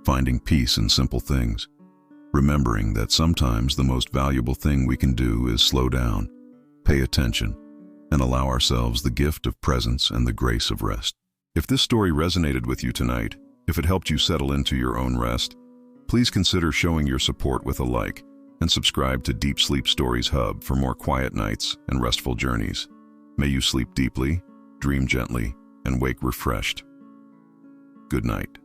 finding peace in simple things, remembering that sometimes the most valuable thing we can do is slow down, pay attention, and allow ourselves the gift of presence and the grace of rest. If this story resonated with you tonight, if it helped you settle into your own rest, please consider showing your support with a like and subscribe to Deep Sleep Stories Hub for more quiet nights and restful journeys. May you sleep deeply, dream gently, and wake refreshed. Good night.